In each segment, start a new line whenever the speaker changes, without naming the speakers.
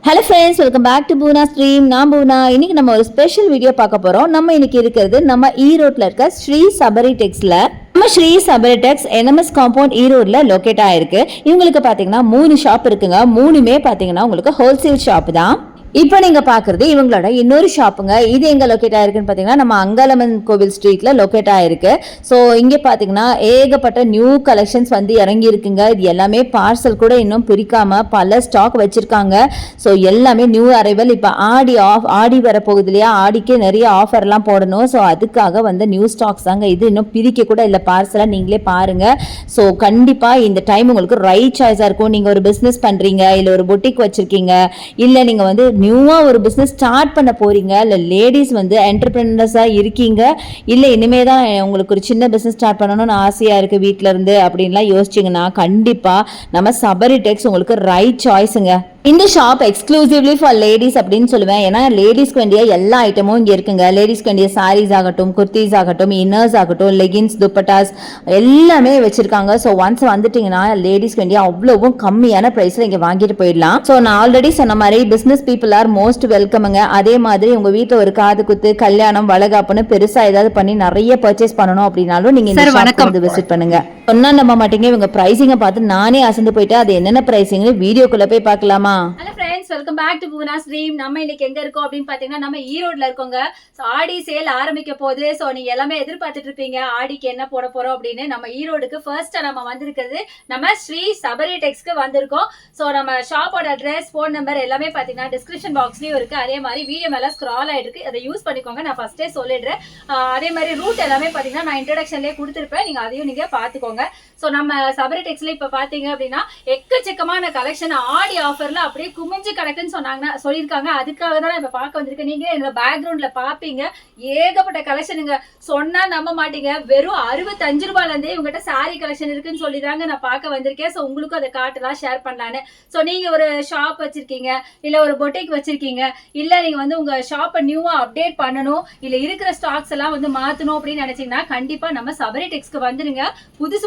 Hello friends, welcome back to Poona stream. நான் பூனா. இன்னைக்கு நம்ம ஒரு ஸ்பெஷல் வீடியோ பார்க்க போறோம். நம்ம இன்னைக்கு இருக்கிறது நம்ம ஈரோட்ல இருக்க ஸ்ரீ சபரி டெக்ஸ்ல. நம்ம ஸ்ரீ சபரி டெக்ஸ் என்எம்எஸ் காம்பவுண்ட் ஈரோட்ல லொக்கேட் ஆயிருக்கு. இவங்களுக்கு பாத்தீங்கன்னா 3 ஷாப் இருக்குங்க. 3மே பாத்தீங்கன்னா உங்களுக்கு ஹோல்சேல் ஷாப் தான். இப்போ நீங்க பாக்குறது இவங்களோட இன்னொரு ஷாப்புங்க. இது எங்க லொக்கேட் ஆயிருக்குன்னு பாத்தீங்கன்னா நம்ம அங்காளம்மன் கோவில் ஸ்ட்ரீட்ல லொக்கேட் ஆயிருக்கு. ஸோ இங்க பாத்தீங்கன்னா ஏகப்பட்ட நியூ கலெக்ஷன்ஸ் வந்து இறங்கி இருக்குங்க. இது எல்லாமே பார்சல் கூட இன்னும் பிரிக்காம பல ஸ்டாக் வச்சிருக்காங்க. ஸோ எல்லாமே நியூ அரைவல். இப்போ ஆடி வர போகுது இல்லையா, ஆடிக்கு நிறைய ஆஃபர்லாம் போடணும். ஸோ அதுக்காக வந்து நியூ ஸ்டாக்ஸ் தாங்க இது. இன்னும் பிரிக்க கூட இல்லை பார்சலாக, நீங்களே பாருங்க. ஸோ கண்டிப்பா இந்த டைம் உங்களுக்கு ரைட் சாய்ஸா இருக்கும். நீங்க ஒரு பிசினஸ் பண்றீங்க, இல்ல ஒரு பொட்டிக் வச்சிருக்கீங்க, இல்ல நீங்க வந்து நியூவா ஒரு பிசினஸ் ஸ்டார்ட் பண்ண போறீங்க, இல்ல லேடிஸ் வந்து என்டர்பிரினர்ஸா இருக்கீங்க, இல்ல இனிமே தான் உங்களுக்கு ஒரு சின்ன பிசினஸ் ஸ்டார்ட் பண்ணணும்னு ஆசையா இருக்கு வீட்ல இருந்து அப்படின்லாம் யோசிச்சீங்கன்னா கண்டிப்பா நம்ம சபரி டெக்ஸ் உங்களுக்கு ரைட் சாய்ஸுங்க. இந்த ஷாப் எக்ஸ்க்ளூசிவ்லி ஃபார் லேடிஸ் அப்படின்னு சொல்லுவேன். ஏன்னா லேடிஸ்க்கு வேண்டிய எல்லா ஐட்டமும் இங்கே இருக்குங்க. லேடிஸ்க்கு வேண்டிய சாரீஸ் ஆகட்டும், குர்த்திஸ் ஆகட்டும், இன்னர்ஸ் ஆகட்டும், லெகின்ஸ், துப்பட்டாஸ் எல்லாமே வச்சிருக்காங்க. ஸோ ஒன்ஸ் வந்துட்டீங்கன்னா லேடிஸ்க்கு வேண்டிய அவ்வளவும் கம்மியான ப்ரைஸில் இங்கே வாங்கிட்டு போயிடலாம். ஸோ நான் ஆல்ரெடி சொன்ன மாதிரி பிஸ்னஸ் பீப்புள் ஆர் மோஸ்ட் வெல்கமுங்க. அதே மாதிரி உங்கள் வீட்டில் ஒரு காது குத்து, கல்யாணம், வளகாப்புன்னு பெருசாக ஏதாவது பண்ணி நிறைய பர்ச்சேஸ் பண்ணணும் அப்படின்னாலும் நீங்கள் இந்த ஷாப் வந்து விசிட் பண்ணுங்க. சொன்னா நம்ப மாட்டீங்க, இவங்க பிரைசிங்கை பார்த்து நானே அசந்து போயிட்டு அது என்னென்ன பிரைசிங்னு வீடியோக்குள்ள போய் பார்க்கலாமா?
Hello friends, welcome back to Poona stream. நம்ம இன்னைக்கு எங்க இருக்கோம் அப்படின்னு பாத்தீங்கன்னா நம்ம ஈரோட்ல இருக்கோங்க. ஸோ ஆடி சேல் ஆரம்பிக்க போகுது. ஸோ நீங்க எல்லாமே எதிர்பார்த்துட்டு இருப்பீங்க ஆடிக்கு என்ன போட போறோம் அப்படின்னு. நம்ம ஈரோடுக்கு ஃபர்ஸ்டா நம்ம வந்திருக்கிறது நம்ம ஸ்ரீ சபரி டெக்ஸ்க்கு வந்திருக்கோம். ஸோ நம்ம ஷாப்போட அட்ரஸ், ஃபோன் நம்பர் எல்லாமே பாத்தீங்கன்னா டிஸ்கிரிப்ஷன் பாக்ஸ்லயும் இருக்கு. அதே மாதிரி வீடியோ மேல ஸ்க்ரால் ஆயிட்டு இருக்கு, அதை யூஸ் பண்ணிக்கோங்க. நான் ஃபர்ஸ்டே சொல்லிடுறேன். அதே மாதிரி ரூட் எல்லாமே பாத்தீங்கன்னா நான் இன்ட்ரடக்ஷன்லேயே கொடுத்துருப்பேன், நீங்க அதையும் நீங்க பாத்துக்கோங்க. ஸோ நம்ம சபரி டெக்ஸ்ல இப்ப பாத்தீங்க அப்படின்னா எக்கச்சக்கமான கலெக்ஷன் ஆடி ஆஃபர்ல அப்படியே குமிஞ்சு கிடக்குன்னு சொல்லியிருக்காங்க. அதுக்காக தான் இப்ப பார்க்க வந்திருக்கேன். நீங்க என்னோட பேக்ரவுண்ட்ல பாப்பீங்க, ஏகப்பட்ட கலெக்ஷனுங்க. சொன்னா நம்ப மாட்டீங்க, வெறும் 65 ரூபாயில இருந்தே இவங்ககிட்ட சாரி கலெக்ஷன் இருக்குன்னு சொல்லிதாங்க நான் பார்க்க வந்திருக்கேன். ஸோ உங்களுக்கும் அதை காட்டலாம், ஷேர் பண்ணலான்னு. ஸோ நீங்க ஒரு ஷாப் வச்சிருக்கீங்க, இல்ல ஒரு பொட்டிக் வச்சிருக்கீங்க, இல்ல நீங்க வந்து உங்க ஷாப்பை நியூவா அப்டேட் பண்ணணும், இல்ல இருக்கிற ஸ்டாக்ஸ் எல்லாம் வந்து மாத்தணும் அப்படின்னு நினைச்சீங்கன்னா கண்டிப்பா நம்ம சபரி டெக்ஸ்க்கு வந்துருங்க.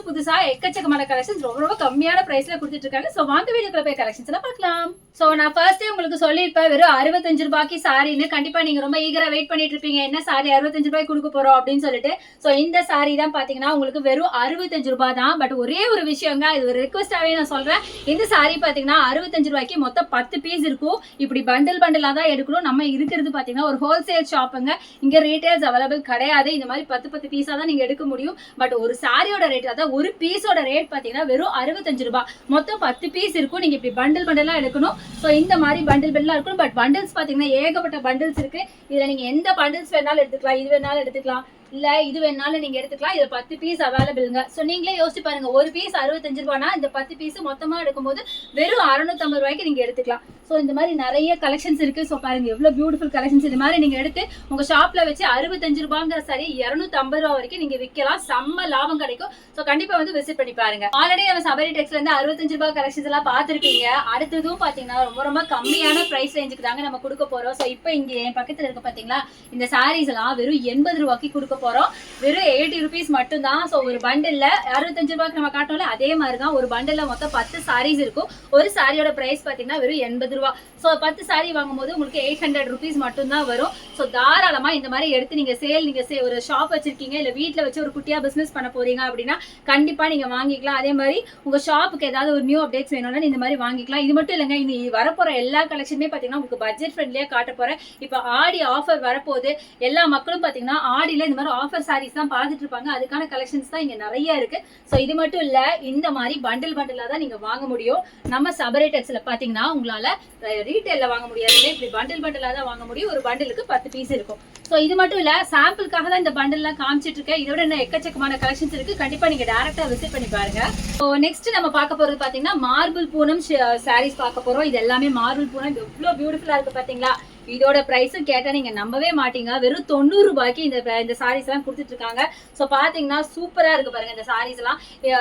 புதுசா எக்கச்சக்கமான கலெக்ஷன்ஸ் ரொம்ப ரொம்ப கம்மியான பிரைஸ்ல கொடுத்துட்டு இருக்காங்க. சோ வாங்க வீடியோக்குள்ள போய் கலெக்ஷன்ஸ் எல்லாம் பார்க்கலாம். சோ நான் ஃபர்ஸ்டே உங்களுக்கு சொல்லியிருப்பேன் வெறும் 65 ரூபாய்க்கு சாரின்னு. கண்டிப்பா நீங்க ரொம்ப ஈகரா வெயிட் பண்ணிட்டு இருப்பீங்க, என்ன சாரி 65 ரூபாய்க்கு கொடுக்க போறோம் அப்படின்னு சொல்லிட்டு. சோ இந்த சாரி தான் பாத்தீங்கன்னா உங்களுக்கு வெறும் 65 ரூபாய் தான். பட் ஒரே ஒரு விஷயங்க, இது ஒரு ரிக்வெஸ்டாவே நான் சொல்றேன். இந்த சாரி பாத்தீங்கன்னா 65 ரூபாய்க்கு மொத்தம் 10 பீஸ் இருக்கும். இப்படி பண்டலா தான் எடுக்கணும். நம்ம இருக்கிறது பாத்தீங்கன்னா ஒரு ஹோல்சேல் ஷாப்புங்க. இங்க ரீட்டைல்ஸ் அவைலபிள் கிடையாது. இந்த மாதிரி 10 பீஸா தான் நீங்க எடுக்க முடியும். பட் ஒரு சாரியோட ரேட், அதாவது ஒரு பீஸோட ரேட் பாத்தீங்கன்னா வெறும் 65 ரூபாய். மொத்தம் 10 பீஸ் இருக்கும். நீங்க இப்படி பண்டலா எடுக்கணும். சோ இந்த மாதிரி பண்டல் இருக்கும். பட் பண்டில்ஸ் பாத்தீங்கன்னா ஏகப்பட்ட பண்டில்ஸ் இருக்கு. இதுல நீங்க எந்த பண்டில்ஸ் வேணாலும் எடுத்துக்கலாம், இது வேணாலும் எடுத்துக்கலாம், இல்ல இது வேணாலும் நீங்க எடுத்துக்கலாம். இதுல 10 பீஸ் அவைலபிள்ங்க. சோ நீங்களே யோசிச்சு பாருங்க, ஒரு பீஸ் 65 ரூபாய்னா இந்த 10 பீஸ் மொத்தமா எடுக்கும்போது வெறும் 650 ரூபாய்க்கு நீங்க எடுத்துக்கலாம். சோ இந்த மாதிரி நிறைய கலெக்ஷன்ஸ் இருக்கு. சோ பாருங்க எவ்வளவு பியூட்டிஃபுல் கலெக்ஷன்ஸ். இது மாதிரி நீங்க எடுத்து உங்க ஷாப்ல வச்சு 65 ரூபாங்கிற சரி 250 ரூபாய் வரைக்கும் நீங்க விற்கலாம். செம்ம லாபம் கிடைக்கும். சோ கண்டிப்பா வந்து விசிட் பண்ணி பாருங்க. ஆல்ரெடி நம்ம சபரி டெக்ஸ்ல இருந்து 65 ரூபாய் கலெக்ஷன்ஸ் எல்லாம் பாத்திருப்பீங்க. அடுத்ததும் பாத்தீங்கன்னா ரொம்ப ரொம்ப கம்மியான பிரைஸ் ரேஞ்சுக்கு தாங்க நம்ம கொடுக்க போறோம். சோ இப்போ இங்க என் பக்கத்துல இருக்க பாத்தீங்களா, இந்த சாரீஸ் எல்லாம் வெறும் 80 ரூபாய்க்கு கொடுக்க போறோம். வெறும் 80 ருபீஸ் மட்டும் தான். சோ ஒரு பண்டில்ல 65 ரூபாய்க்கு நம்ம காட்டோம்ல, அதே மாதிரி தான் ஒரு பண்டில்ல மொத்தம் 10 சாரீஸ் இருக்கும். ஒரு சாரியோட பிரைஸ் பாத்தீங்கன்னா வெறும் 80 ரூபாய். சோ 10 சாரி வாங்கும் போது உங்களுக்கு 800 ருபீஸ் மட்டும் தான் வரும். சோ தாராளமா இந்த மாதிரி எடுத்து நீங்க ஒரு ஷாப் வச்சிருக்கீங்க, இல்ல வீட்டுல வச்சு ஒரு குட்டியா பிசினஸ் பண்ண போறீங்க அப்படின்னா கண்டிப்பா நீங்க வாங்கிக்கலாம். அதே மாதிரி உங்க ஷாப்புக்கு ஏதாவது ஒரு நியூ அப்டேட்ஸ் வேணும்னா இந்த மாதிரி வாங்கிக்கலாம். இது மட்டும் இல்லைங்க, இனி வரப்போற எல்லா கலெக்ஷனுமே பாத்தீங்கன்னா உங்களுக்கு பட்ஜெட் ஃப்ரெண்ட்லியா காட்ட போறேன். இப்ப ஆடி ஆஃபர் வரப்போகுது. எல்லா மக்களும் பாத்தீங்கன்னா ஆடியில இந்த மாதிரி ஆஃபர் சாரீஸ் தான் பார்த்துட்டு இருப்பாங்க. அதுக்கான கலெக்ஷன்ஸ் தான் இங்க நிறைய இருக்கு. சோ இது மட்டும் இல்ல, இந்த மாதிரி பண்டலா தான் நீங்க வாங்க முடியும். நம்ம சபரி டெக்ஸ்ல பாத்தீங்கன்னா உங்களால ரீட்டைல்ல வாங்க முடியாது, இப்படி பண்டலா தான் வாங்க முடியும். ஒரு பண்டலுக்கு 10 பீஸ் இருக்கும். சோ இது மட்டும் இல்ல, சாம்பிளுக்காக தான் இந்த பண்டல்லாம் காமிச்சிட்டு இருக்கேன். இதோட என்ன எக்கச்சக்கமான கலெக்ஷன்ஸ் இருக்கு. கண்டிப்பா நீங்க டைரக்டா விசிட் பண்ணி பாருங்க. சோ நெக்ஸ்ட் நம்ம பார்க்க போறது பாத்தீங்கன்னா மார்பிள் பூனம் சாரீஸ் பார்க்க போறோம். இது எல்லாமே மார்பிள் பூனம் எவ்வளவு பியூட்டிஃபுல்லா இருக்கு பாத்தீங்களா. இதோட பிரைஸும் கேட்டா நீங்க நம்பவே மாட்டீங்க. வெறும் 90 ரூபாய்க்கு இந்த சாரீஸ் எல்லாம் கொடுத்துட்டு இருக்காங்க. சோ பாத்தீங்கன்னா சூப்பரா இருக்கு பாருங்க இந்த சாரீஸ் எல்லாம்.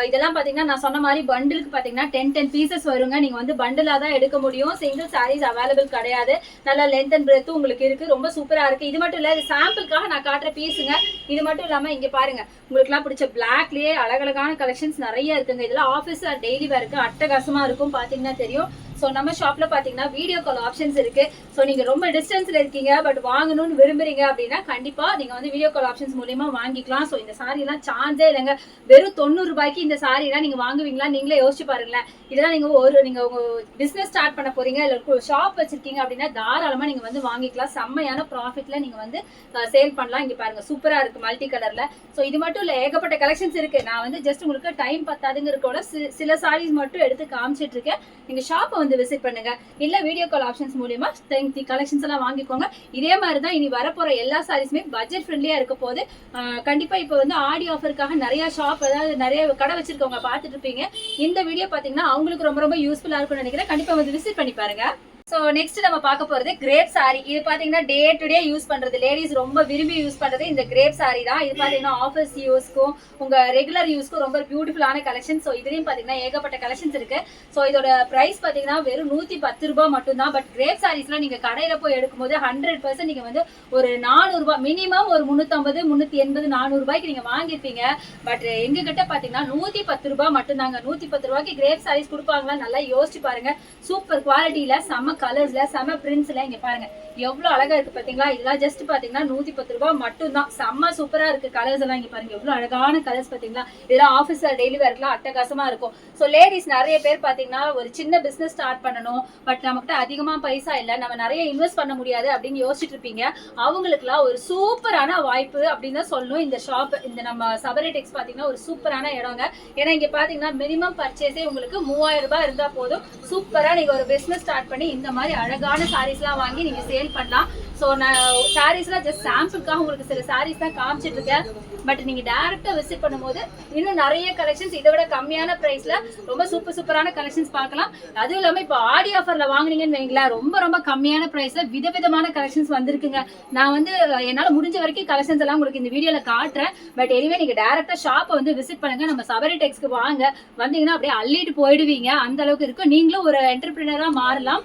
இதெல்லாம் பாத்தீங்கன்னா நான் சொன்ன மாதிரி பண்டிலுக்கு பாத்தீங்கன்னா 10 பீசஸ் வருங்க. நீங்க வந்து பண்டிலா தான் எடுக்க முடியும். சிங்கிள் சாரீஸ் அவைலபிள் கிடையாது. நல்ல லென்த் அண்ட் பிரெத் உங்களுக்கு இருக்கு. ரொம்ப சூப்பரா இருக்கு. இது மட்டும் இல்ல, இது சாம்பிளுக்காக நான் காட்டுற பீஸுங்க. இது மட்டும் இல்லாம இங்க பாருங்க, உங்களுக்கு எல்லாம் பிடிச்ச பிளாக்லயே அழகழகான கலெக்ஷன்ஸ் நிறைய இருக்குங்க. இதெல்லாம் ஆபீஸ் டெய்லி வேருக்கு அட்டகாசமா இருக்கும், பாத்தீங்கன்னா தெரியும். ஸோ நம்ம ஷாப்ல பாத்தீங்கன்னா வீடியோ கால் ஆப்ஷன்ஸ் இருக்கு. ஸோ நீங்க ரொம்ப டிஸ்டன்ஸ்ல இருக்கீங்க பட் வாங்கணும்னு விரும்புறீங்க அப்படின்னா கண்டிப்பா நீங்க வந்து வீடியோ கால் ஆப்ஷன்ஸ் மூலியமா வாங்கிக்கலாம். ஸோ இந்த சாரி எல்லாம் சான்ஸே இல்லைங்க. வெறும் 90 ரூபாய்க்கு இந்த சாரி எல்லாம் நீங்க வாங்குவீங்களா? நீங்களே யோசிச்சு பாருங்களேன். இதெல்லாம் நீங்க உங்க பிசினஸ் ஸ்டார்ட் பண்ண போறீங்க இல்ல ஷாப் வச்சிருக்கீங்க அப்படின்னா தாராளமா நீங்க வந்து வாங்கிக்கலாம். செம்மையான ப்ராஃபிட்ல நீங்க வந்து சேல் பண்ணலாம். இங்க பாருங்க சூப்பரா இருக்கு மல்டி கலர்ல. ஸோ இது மட்டும் இல்ல, ஏகப்பட்ட கலெக்ஷன்ஸ் இருக்கு. நான் வந்து ஜஸ்ட் உங்களுக்கு டைம் பத்தாதுங்கிறதோட சில சாரீஸ் மட்டும் எடுத்து காமிச்சிட்டு இருக்கேன். நீங்க ஷாப்பை வந்து விசிட் பண்ணுங்க, இல்ல வீடியோ கால் ஆப்ஷன்ஸ் மூலியமா கலெக்ஷன்ஸ் எல்லாம் வாங்கிக்கோங்க. இதே மாதிரி தான் இனி வரப்போற எல்லா சாரீஸுமே பட்ஜெட் ஃப்ரெண்ட்லியா இருக்க போது. கண்டிப்பா இப்போ வந்து ஆடி ஆஃபருக்காக நிறைய ஷாப், அதாவது நிறைய கடை வச்சிருக்கவங்க பார்த்துட்டு இருப்பீங்க. இந்த வீடியோ பாத்தீங்கன்னா அவங்களுக்கு ரொம்ப ரொம்ப யூஸ்ஃபுல்லா இருக்கும்னு நினைக்கிறேன். கண்டிப்பா வந்து விசிட் பண்ணி பாருங்க. ஸோ நெக்ஸ்ட் நம்ம பார்க்க போறது கிரேப் சாரி. இது பாத்தீங்கன்னா டே டு டே யூஸ் பண்றது, லேடிஸ் ரொம்ப விரும்பி யூஸ் பண்றது இந்த கிரேப் சாரி தான். இது பாத்தீங்கன்னா ஆஃபீஸ் யூஸ்க்கும் உங்க ரெகுலர் யூஸ்க்கும் ரொம்ப பியூட்டிஃபுல்லான கலெக்ஷன். ஸோ இதுலயும் பாத்தீங்கன்னா ஏகப்பட்ட கலெக்ஷன்ஸ் இருக்கு. ஸோ இதோட பிரைஸ் பாத்தீங்கன்னா வெறும் 110 ரூபாய் மட்டும் தான். பட் கிரேப் சாரீஸ்லாம் நீங்க கடையில போய் எடுக்கும்போது 100% நீங்க வந்து ஒரு 400 ரூபாய் மினிமம், ஒரு 350, 380, 400 ரூபாய்க்கு நீங்க வாங்கிருப்பீங்க. பட் எங்க கிட்ட பாத்தீங்கன்னா 110 ரூபாய் மட்டும் தாங்க. 110 ரூபாய்க்கு கிரேப் சாரீஸ் கொடுப்பாங்களா? நல்லா யோசிச்சு பாருங்க. சூப்பர் குவாலிட்டியில செம்ம கலர்ஸ்ல செம பிரிண்ட்ஸ்ல இங்க பாருங்க எவ்வளவு அழகா இருக்கு பாத்தீங்களா? இதெல்லாம் ஜஸ்ட் பாத்தீங்கன்னா 110 ரூபாய் மட்டும் தான். செம்ம சூப்பரா இருக்கு. கலர்ஸ் எல்லாம் இங்க பாருங்க எவ்வளவு அழகான கலர்ஸ் பாத்தீங்களா? இதெல்லாம் ஆபீஸ்ல டெய்லி வேர்க்கெல்லாம் அட்டகாசமா இருக்கும். சோ லேடிஸ் நிறைய பேர் பாத்தீங்கன்னா ஒரு சின்ன பிசினஸ் ஸ்டார்ட் பண்ணணும், பட் நமக்கிட்ட அதிகமா பைசா இல்ல, நம்ம நிறைய இன்வெஸ்ட் பண்ண முடியாது அப்படின்னு யோசிச்சுட்டு இருப்பீங்க. அவங்களுக்குலாம் ஒரு சூப்பரான வாய்ப்பு அப்படின்னு தான் சொல்லணும். இந்த ஷாப், இந்த நம்ம சபரி டெக்ஸ் பாத்தீங்கன்னா ஒரு சூப்பரான இடங்க. ஏன்னா இங்க பாத்தீங்கன்னா மினிமம் பர்ச்சேஸே உங்களுக்கு 3000 ரூபாய் இருந்தா போதும். சூப்பரா நீங்க ஒரு பிசினஸ் ஸ்டார்ட் பண்ணி இந்த மாதிரி அழகான சாரீஸ் எல்லாம் வாங்கி நீங்க சேல் பண்ணலாம். சோ நான் சாரீஸ்லாம் ஜஸ்ட் சாம்பிளுக்காக உங்களுக்கு சில சாரீஸ் தான் காமிச்சிட்டு இருக்கேன். பட் நீங்க டைரக்டா விசிட் பண்ணும்போது இன்னும் நிறைய கலெக்ஷன்ஸ் இதை விட கம்மியான பிரைஸ்ல ரொம்ப சூப்பரான கலெக்ஷன்ஸ் பார்க்கலாம். அதுவும் இல்லாம இப்போ ஆடி ஆஃபர்ல வாங்குனீங்கன்னு வைங்களேன், ரொம்ப ரொம்ப கம்மியான பிரைஸ்ல விதவிதமான கலெக்ஷன்ஸ் வந்திருக்குங்க. நான் வந்து என்னால முடிஞ்ச வரைக்கும் கலெக்ஷன்ஸ் எல்லாம் உங்களுக்கு இந்த வீடியோல காட்டுறேன். பட் எனிவே நீங்க டைரக்டா ஷாப்பை வந்து விசிட் பண்ணுங்க. நம்ம சபரி டெக்ஸ்க்கு வாங்க, வந்தீங்கன்னா அப்படியே அள்ளிட்டு போயிடுவீங்க. அந்த அளவுக்கு இருக்கு. நீங்களும் ஒரு என்டர்பிரினரா மாறலாம்.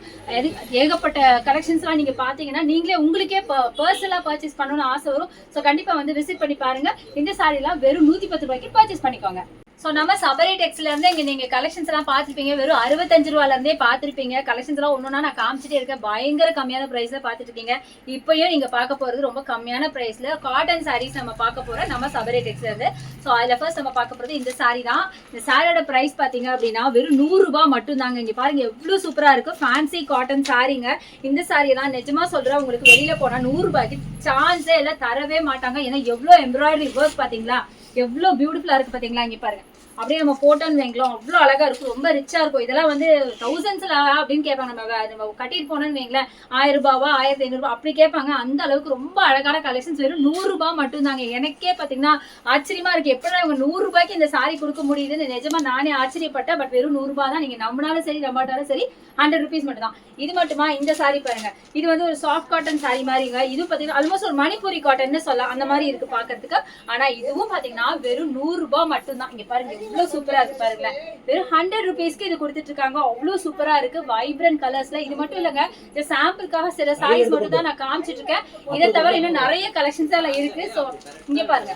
ஏகப்பட்ட கலெக்ஷன்ஸ் எல்லாம் நீங்க பாத்தீங்கன்னா நீங்களே உங்களுக்கே பர்சனலா பர்ச்சேஸ் பண்ணணும்னு ஆசை வரும். ஸோ கண்டிப்பா வந்து விசிட் பண்ணி பாருங்க. இந்த சாரி எல்லாம் வெறும் 110 ரூபாய்க்கு பர்ச்சேஸ் பண்ணிக்கோங்க. ஸோ நம்ம சபரி டெக்ஸ்ல இருந்து இங்க நீங்க கலெக்ஷன்ஸ் எல்லாம் பார்த்துருப்பீங்க. வெறும் 65 ரூபாயில இருந்தே பார்த்துருப்பீங்க. கலெக்ஷன்ஸ் எல்லாம் ஒன்னொன்னா நான் காமிச்சிட்டே இருக்கேன். பயங்கர கம்மியான பிரைஸ்ல பார்த்துட்டு இருக்கீங்க. இப்பயும் நீங்க பார்க்க போறது ரொம்ப கம்மியான பிரைஸ்ல காட்டன் சாரீஸ் நம்ம பார்க்க போறோம் நம்ம சபரி டெக்ஸ்ல இருந்து. ஸோ அதுல ஃபர்ஸ்ட் நம்ம பார்க்க போறது இந்த சாரி தான். இந்த சாரியோட பிரைஸ் பாத்தீங்க அப்படின்னா வெறும் 100 ரூபாய் மட்டும் தாங்க. இங்க பாருங்க எவ்வளவு சூப்பரா இருக்கு. ஃபேன்சி காட்டன் சாரீங்க. இந்த சாரி எல்லாம் நிஜமா சொல்றேன், உங்களுக்கு வெளியில போனா 100 ரூபாய்க்கு சான்ஸே எல்லாம் தரவே மாட்டாங்க. ஏன்னா எவ்வளவு எம்ப்ராய்டரி ஒர்க் பாத்தீங்களா, எவ்வளவு பியூட்டிஃபுல்லா இருக்கு பாத்தீங்களா? இங்க பாருங்க அப்படியே நம்ம போட்டோன்னு வைங்களோம், அவ்வளோ அழகா இருக்கும், ரொம்ப ரிச்சா இருக்கும். இதெல்லாம் வந்து தௌசண்ட்ஸ்ல அப்படின்னு கேட்பாங்க. நம்ம கட்டிட்டு போனோம்னு வைங்களேன், 1000 ரூபாவா 1500 ரூபாய் அப்படி கேட்பாங்க. அந்த அளவுக்கு ரொம்ப அழகான கலெக்ஷன்ஸ் வெறும் 100 ரூபாய் மட்டும் தாங்க. எனக்கே பாத்தீங்கன்னா ஆச்சரியமா இருக்கு, எப்படின்னா இவங்க 100 ரூபாய்க்கு இந்த சாரி கொடுக்க முடியுதுன்னு நிஜமா நானே ஆச்சரியப்பட்டேன். பட் வெறும் 100 ரூபாய் தான். நீங்க நம்பினாலும் சரி நம்பாட்டாலும் சரி 100 rupees மட்டும் தான். இது மட்டுமா? இந்த சாரி பாருங்க, இது வந்து ஒரு சாஃப்ட் காட்டன் சாரி மாதிரிங்க. இது பாத்தீங்கன்னா ஆல்மோஸ்ட் ஒரு மணிப்பூரி காட்டன் சொல்லலாம், அந்த மாதிரி இருக்கு பாக்குறதுக்கு. ஆனா இதுவும் பாத்தீங்கன்னா வெறும் 100 ரூபாய் மட்டும் தான். இங்க பாருங்க எவ்வளவு சூப்பரா இருக்கு பாருங்களேன். வெறும் 100 rupeesக்கு இது கொடுத்துட்டு இருக்காங்க. அவ்வளவு சூப்பரா இருக்கு, வைப்ரண்ட் கலர்ஸ்ல. இது மட்டும் இல்லங்க, இந்த சாம்பிளுக்காக சில சாரீஸ் மட்டும் தான் நான் காமிச்சிட்டு இருக்கேன். இதை தவிர இன்னும் நிறைய கலெக்ஷன்ஸ் எல்லாம் இருக்கு. சோ இங்க பாருங்க,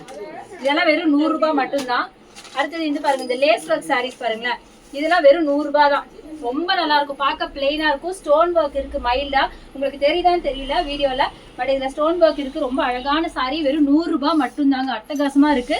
இதெல்லாம் வெறும் 100 ரூபாய் மட்டும் தான். அடுத்தது இந்த பாருங்க, இந்த லேஸ் ஒர்க் சாரீஸ் பாருங்களேன். இதெல்லாம் வெறும் 100 ரூபாய் தான். ரொம்ப நல்லா இருக்கும், பார்க்க பிளெயினா இருக்கும். ஸ்டோன் ஒர்க் இருக்கு மைல்டா, உங்களுக்கு தெரியுதான்னு தெரியல வீடியோல, பட் இதுல ஸ்டோன் ஒர்க் இருக்கு. ரொம்ப அழகான சாரி, வெறும் 100 ரூபாய் மட்டும் தாங்க. அட்டகாசமா இருக்கு.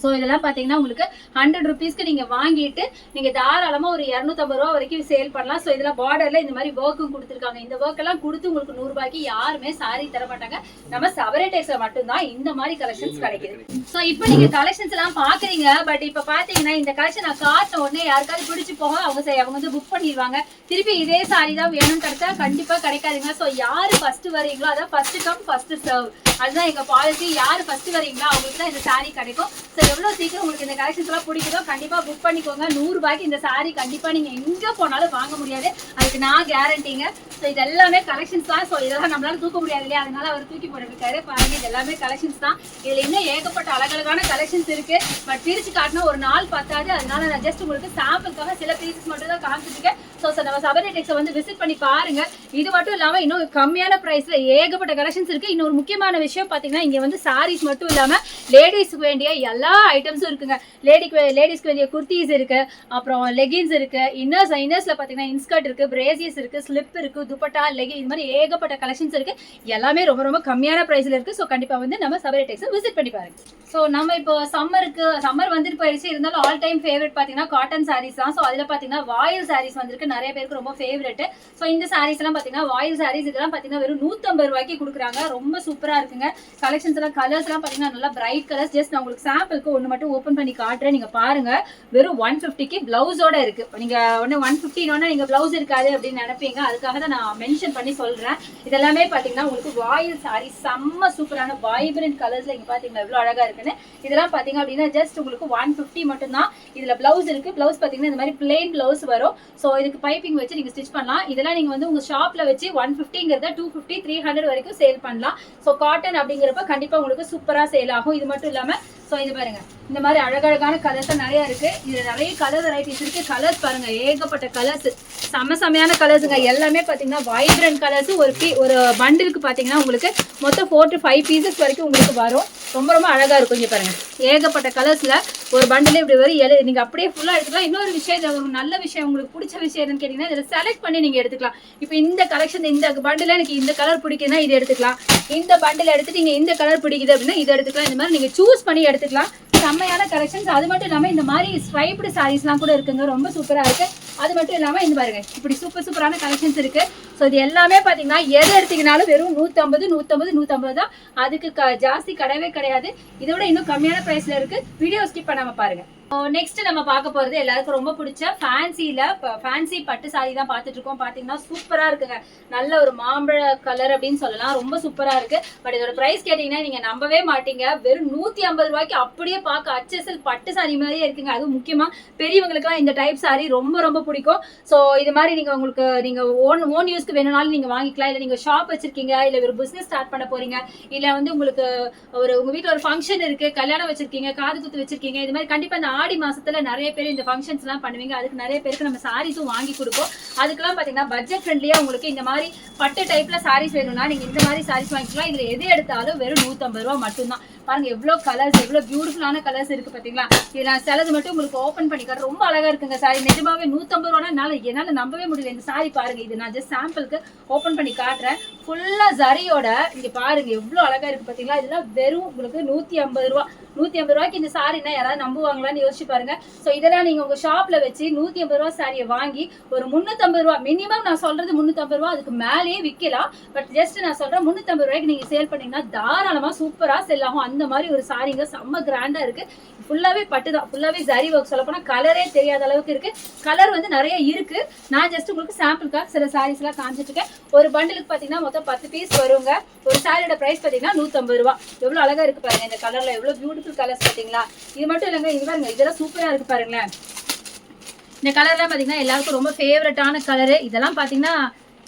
ஸோ இதெல்லாம் பார்த்தீங்கன்னா உங்களுக்கு 100 rupeesக்கு நீங்கள் வாங்கிட்டு நீங்கள் தாராளமாக ஒரு 250 ரூபா வரைக்கும் சேல் பண்ணலாம். ஸோ இதில் பார்டரில் இந்த மாதிரி ஒர்க்கும் கொடுத்துருக்காங்க. இந்த ஒர்க் எல்லாம் கொடுத்து உங்களுக்கு 100 ரூபாய்க்கு யாருமே சாரி தர மாட்டாங்க. நம்ம சபரி டெக்ஸ்ல மட்டும்தான் இந்த மாதிரி கலெக்ஷன்ஸ் கிடைக்குது. ஸோ இப்போ நீங்கள் கலெக்ஷன்ஸ் எல்லாம் பார்க்குறீங்க. பட் இப்போ பார்த்தீங்கன்னா இந்த கலெக்ஷன் நான் காட்டின உடனே யாருக்காவது பிடிச்சி போக அவங்க வந்து புக் பண்ணிடுவாங்க. திருப்பி இதே சாரி தான் வேணும்னு கிடைச்சா கண்டிப்பாக கிடைக்காதுங்க. ஸோ யார் ஃபர்ஸ்ட் வரீங்களோ அதான் ஃபர்ஸ்ட் கம் ஃபர்ஸ்ட் சர்வ், அதுதான் எங்க பாலிசி. யாரு ஃபர்ஸ்ட் வரீங்களோ அவங்களுக்கு தான் இந்த சாரி கிடைக்கும். ஸோ எவ்வளவு சீக்கிரம் உங்களுக்கு இந்த கலெக்ஷன்ஸ் எல்லாம் பிடிக்குதோ கண்டிப்பா புக் பண்ணிக்கோங்க. 100 ரூபாய்க்கு இந்த சாரி கண்டிப்பா நீங்க எங்க போனாலும் வாங்க முடியாது, அதுக்கு நான் கேரண்டிங்க. ஸோ இது எல்லாமே கலெக்ஷன்ஸ் தான். ஸோ இதெல்லாம் நம்மளால தூக்க முடியாது இல்லையா, அதனால அவர் தூக்கி போட்டுருக்காரு. பாருங்க இது எல்லாமே கலெக்ஷன்ஸ் தான். இதுல இன்னும் ஏகப்பட்ட அழகழகான கலெக்ஷன்ஸ் இருக்கு. பட் பிரிச்சு காட்டினா ஒரு நாள் பத்தாது, அதனால நான் ஜஸ்ட் உங்களுக்கு சாம்பிளுக்காக சில பீசஸ் மட்டும் தான் காமிச்சிருக்கேன். ஸோ நம்ம சபரி டெக்ஸை வந்து விசிட் பண்ணி பாருங்க. இது மட்டும் இல்லாம இன்னும் கம்மியான பிரைஸ்ல ஏகப்பட்ட கலெக்ஷன்ஸ் இருக்கு. இன்னொரு முக்கியமான விஷயம் விஷயம் பாத்தீங்கன்னா இங்க வந்து சாரீஸ் மட்டும் இல்லாம லேடிஸ்க்கு வேண்டிய எல்லா ஐட்டம்ஸும் இருக்குங்க. லேடிஸ்க்கு வேண்டிய குர்த்திஸ் இருக்கு, அப்புறம் லெகின்ஸ் இருக்கு, இன்னர்ஸ்ல பாத்தீங்கன்னா இன்ஸ்கர்ட் இருக்கு, பிரேசியஸ் இருக்கு, ஸ்லிப் இருக்கு, துப்பட்டா, லெகின், இது மாதிரி ஏகப்பட்ட கலெக்ஷன்ஸ் இருக்கு. எல்லாமே ரொம்ப ரொம்ப கம்மியான பிரைஸ்ல இருக்கு. ஸோ கண்டிப்பா வந்து நம்ம சபரி டெக்ஸை விசிட் பண்ணி பாருங்க. ஸோ நம்ம இப்போ சம்மர் வந்துட்டு போயிடுச்சு. இருந்தாலும் ஆல் டைம் ஃபேவரட் பாத்தீங்கன்னா காட்டன் சாரீஸ் தான். ஸோ அதுல பாத்தீங்கன்னா வாயில் சாரீஸ் வந்திருக்கு, நிறைய பேருக்கு ரொம்ப ஃபேவரட். ஸோ இந்த சாரீஸ் எல்லாம் பாத்தீங்கன்னா வாயில் சாரீஸ், இதெல்லாம் பாத்தீங்கன்னா வெறும் 150 ரூபாய்க்கு கொடுக்குறாங்க. ரொம்ப சூப்பரா இருக்குங்க. கலெக்ஷன்ஸ் எல்லாம், கலர்ஸ் எல்லாம் பாத்தீங்கன்னா நல்லா பிரைட் கலர்ஸ். ஜஸ்ட் நான் உங்களுக்கு சாம்பிளுக்கு ஒன்று மட்டும் ஓப்பன் பண்ணி காட்டுறேன், நீங்க பாருங்க. வெறும் 150க்கு பிளவுஸோட இருக்கு. நீங்க ஒன்று 150 நீங்க பிளவுஸ் இருக்காது அப்படின்னு நினைப்பீங்க, அதுக்காக தான் நான் மென்ஷன் பண்ணி சொல்றேன். இதெல்லாமே பாத்தீங்கன்னா உங்களுக்கு வாயில் சாரீ, செம்ம சூப்பரான வைப்ரண்ட் கலர்ஸ்ல. இங்க பாத்தீங்கன்னா எவ்வளவு அழகா இருக்குன்னு. இதெல்லாம் பாத்தீங்க அப்படின்னா ஜஸ்ட் உங்களுக்கு 150 மட்டும் தான். இதுல பிளவுஸ் இருக்கு. பிளவுஸ் பாத்தீங்கன்னா இந்த மாதிரி பிளெயின் பிளவுஸ் வரும். ஸோ இதுக்கு பைப்பிங் வச்சு நீங்க ஸ்டிச் பண்ணலாம். இதெல்லாம் நீங்க வந்து உங்க ஷாப்ல வச்சு 150ங்கிறத 250, 300 வரைக்கும் சேல் பண்ணலாம். ஸோ காட்டன் அப்படிங்கிறப்ப கண்டிப்பா உங்களுக்கு சூப்பரா சேல் ஆகும். இது மட்டும் இல்லாம ஸோ இது பாருங்க, இந்த மாதிரி அழகழகான கலர்ஸ் நிறைய இருக்கு. இதுல நிறைய கலர் வெரைட்டிஸ் இருக்கு. கலர்ஸ் பாருங்க, ஏகப்பட்ட கலர்ஸ், செமையான கலர்ஸுங்க. எல்லாமே பாத்தீங்கன்னா வைப்ரண்ட் கலர்ஸ். ஒரு பண்டிலுக்கு பாத்தீங்கன்னா உங்களுக்கு மொத்தம் 4 to 5 பீசஸ் வரைக்கும் உங்களுக்கு வரும். ரொம்ப ரொம்ப அழகா இருக்கும். இங்க பாருங்க, ஏகப்பட்ட கலர்ஸ்ல ஒரு பண்டில் இப்படி வரும். நீங்க அப்படியே ஃபுல்லா எடுத்துக்கலாம். இன்னொரு விஷயம், ஒரு நல்ல விஷயம், உங்களுக்கு பிடிச்ச விஷயம் என்னன்னு கேட்டீங்கன்னா, இதில் செலக்ட் பண்ணி நீங்க எடுத்துக்கலாம். இப்போ இந்த கலெக்ஷன், இந்த பண்டில் எனக்கு இந்த கலர் பிடிக்குதுன்னா இது எடுத்துக்கலாம். இந்த பண்டில் எடுத்துட்டு நீங்க இந்த கலர் பிடிக்குது அப்படின்னா இது எடுத்துக்கலாம். இந்த மாதிரி நீங்க சூஸ் பண்ணி எடுத்துக்கலாம். செம்மையான கலெக்ஷன்ஸ். அது மட்டும் இல்லாம இந்த மாதிரி ஸ்ட்ரைப்டு சாரீஸ்லாம் கூட இருக்குங்க, ரொம்ப சூப்பரா இருக்கு. அது மட்டும் இல்லாம இந்த பாருங்க, இப்படி சூப்பரான கலெக்ஷன்ஸ் இருக்கு. ஸோ இது எல்லாமே பாத்தீங்கன்னா எது எடுத்தீங்கனாலும் வெறும் 150 தான். அதுக்கு ஜாஸ்தி கிடையாது. இதோட இன்னும் கம்மியான பிரைஸ்ல இருக்கு. வீடியோ ஸ்கிப் பண்ணாம பாருங்க. நெக்ஸ்ட் நம்ம பார்க்க போறது எல்லாருக்கும் ரொம்ப பிடிச்ச ஃபேன்சி பட்டு சாரி தான் பார்த்துட்டு இருக்கோம். பாத்தீங்கன்னா சூப்பரா இருக்குங்க. நல்ல ஒரு மாம்பழ கலர் அப்படின்னு சொல்லலாம். ரொம்ப சூப்பரா இருக்கு. பட் இதோட பிரைஸ் கேட்டீங்கன்னா நீங்க நம்பவே மாட்டீங்க. வெறும் 150 ரூபாய்க்கு அப்படியே பார்க்க அச்சசல் பட்டு சாரி மாதிரியே இருக்குங்க. அதுவும் முக்கியமா பெரியவங்களுக்குலாம் இந்த டைப் சாரி ரொம்ப ரொம்ப பிடிக்கும். ஸோ இது மாதிரி நீங்க ஓன் யூஸ்க்கு வேணும்னாலும் நீங்க வாங்கிக்கலாம். இல்ல நீங்க ஷாப் வச்சிருக்கீங்க, இல்ல ஒரு பிசினஸ் ஸ்டார்ட் பண்ண போறீங்க, இல்ல வந்து உங்களுக்கு உங்க வீட்டுல ஒரு ஃபங்க்ஷன் இருக்கு, கல்யாணம் வச்சிருக்கீங்க, காது குத்து வச்சிருக்கீங்க, இது மாதிரி கண்டிப்பா இந்த ஆடி மாசத்துல நிறைய பேர் இந்த ஃபங்க்ஷன்ஸ் எல்லாம் பண்ணுவீங்க. அதுக்கு நிறைய பேருக்கு நம்ம சாரீஸும் வாங்கி கொடுப்போம். அதுக்கெல்லாம் பாத்தீங்கன்னா பட்ஜெட் ஃப்ரெண்ட்லியா உங்களுக்கு இந்த மாதிரி பட்டு டைப்ல சாரீஸ் வேணும்னா நீங்க இந்த மாதிரி சாரீஸ் வாங்கிக்கலாம். இதுல எது எடுத்தாலும் வெறும் 150 ரூபாய் மட்டும்தான். பாருங்க எவ்வளவு கலர்ஸ், எவ்வளவு பியூட்டிஃபுல்லான கலர்ஸ் இருக்கு பாத்தீங்களா. இது நான் சிலது மட்டும் உங்களுக்கு ஓபன் பண்ணி காட்டுறேன். ரொம்ப அழகா இருக்குங்க சாரி. நிஜமாவே 150 ரூபாய்னா என்னால நம்பவே முடியல. இந்த சாரி பாருங்க, இது நான் ஜஸ்ட் சாம்பிளுக்கு ஓபன் பண்ணி காட்டுறேன். ஃபுல்லா ஜரியோட இங்க பாருங்க எவ்வளவு அழகா இருக்கு பாத்தீங்களா. இதெல்லாம் வெறும் உங்களுக்கு 150 ரூபாய். 150 ரூபாய்க்கு இந்த சாரினா யாராவது நம்புவாங்களான்னு யோசிச்சு பாருங்க. சோ இதெல்லாம் நீங்க உங்க ஷாப்ல வச்சு 150 ரூபாய் சாரியை வாங்கி ஒரு 350 ரூபாய் மினிமம், நான் சொல்றது 350 ரூபாய், அதுக்கு மேலேயே விற்கலாம். பட் ஜஸ்ட் நான் சொல்றேன் 350 ரூபாய்க்கு நீங்க சேல் பண்ணீங்கன்னா தாராளமா சூப்பரா செல் ஆகும். அந்த மாதிரி ஒரு சாரிங்க, செம்ம கிராண்டா இருக்கு. ஃபுல்லாவே பட்டு தான், ஃபுல்லாவே ஜரி ஒர்க். சொல்ல போனா கலரே தெரியாத அளவுக்கு இருக்கு. கலர் வந்து நிறைய இருக்கு. நான் ஜஸ்ட் உங்களுக்கு சாம்பிளுக்காக சில சாரீஸ் எல்லாம் காமிச்சிட்டு இருக்கேன். ஒரு பண்டிலுக்கு பாத்தீங்கன்னா மொத்தம் 10 பீஸ் வருங்க. ஒரு சாரியோட பிரைஸ் பாத்தீங்கன்னா 150 ரூபாய். எவ்வளவு அழகா இருக்கு பாருங்க. இந்த கலர்ல எவ்வளவு பியூட்டிஃபுல் கலர்ஸ் பாத்தீங்களா. இது மட்டும் இல்லைங்க, இது பாருங்க, இதெல்லாம் சூப்பரா இருக்கு பாருங்களேன். இந்த கலர்லாம் பாத்தீங்கன்னா எல்லாருக்கும் ரொம்ப ஃபேவரட்டான கலரு. இதெல்லாம் பாத்தீங்கன்னா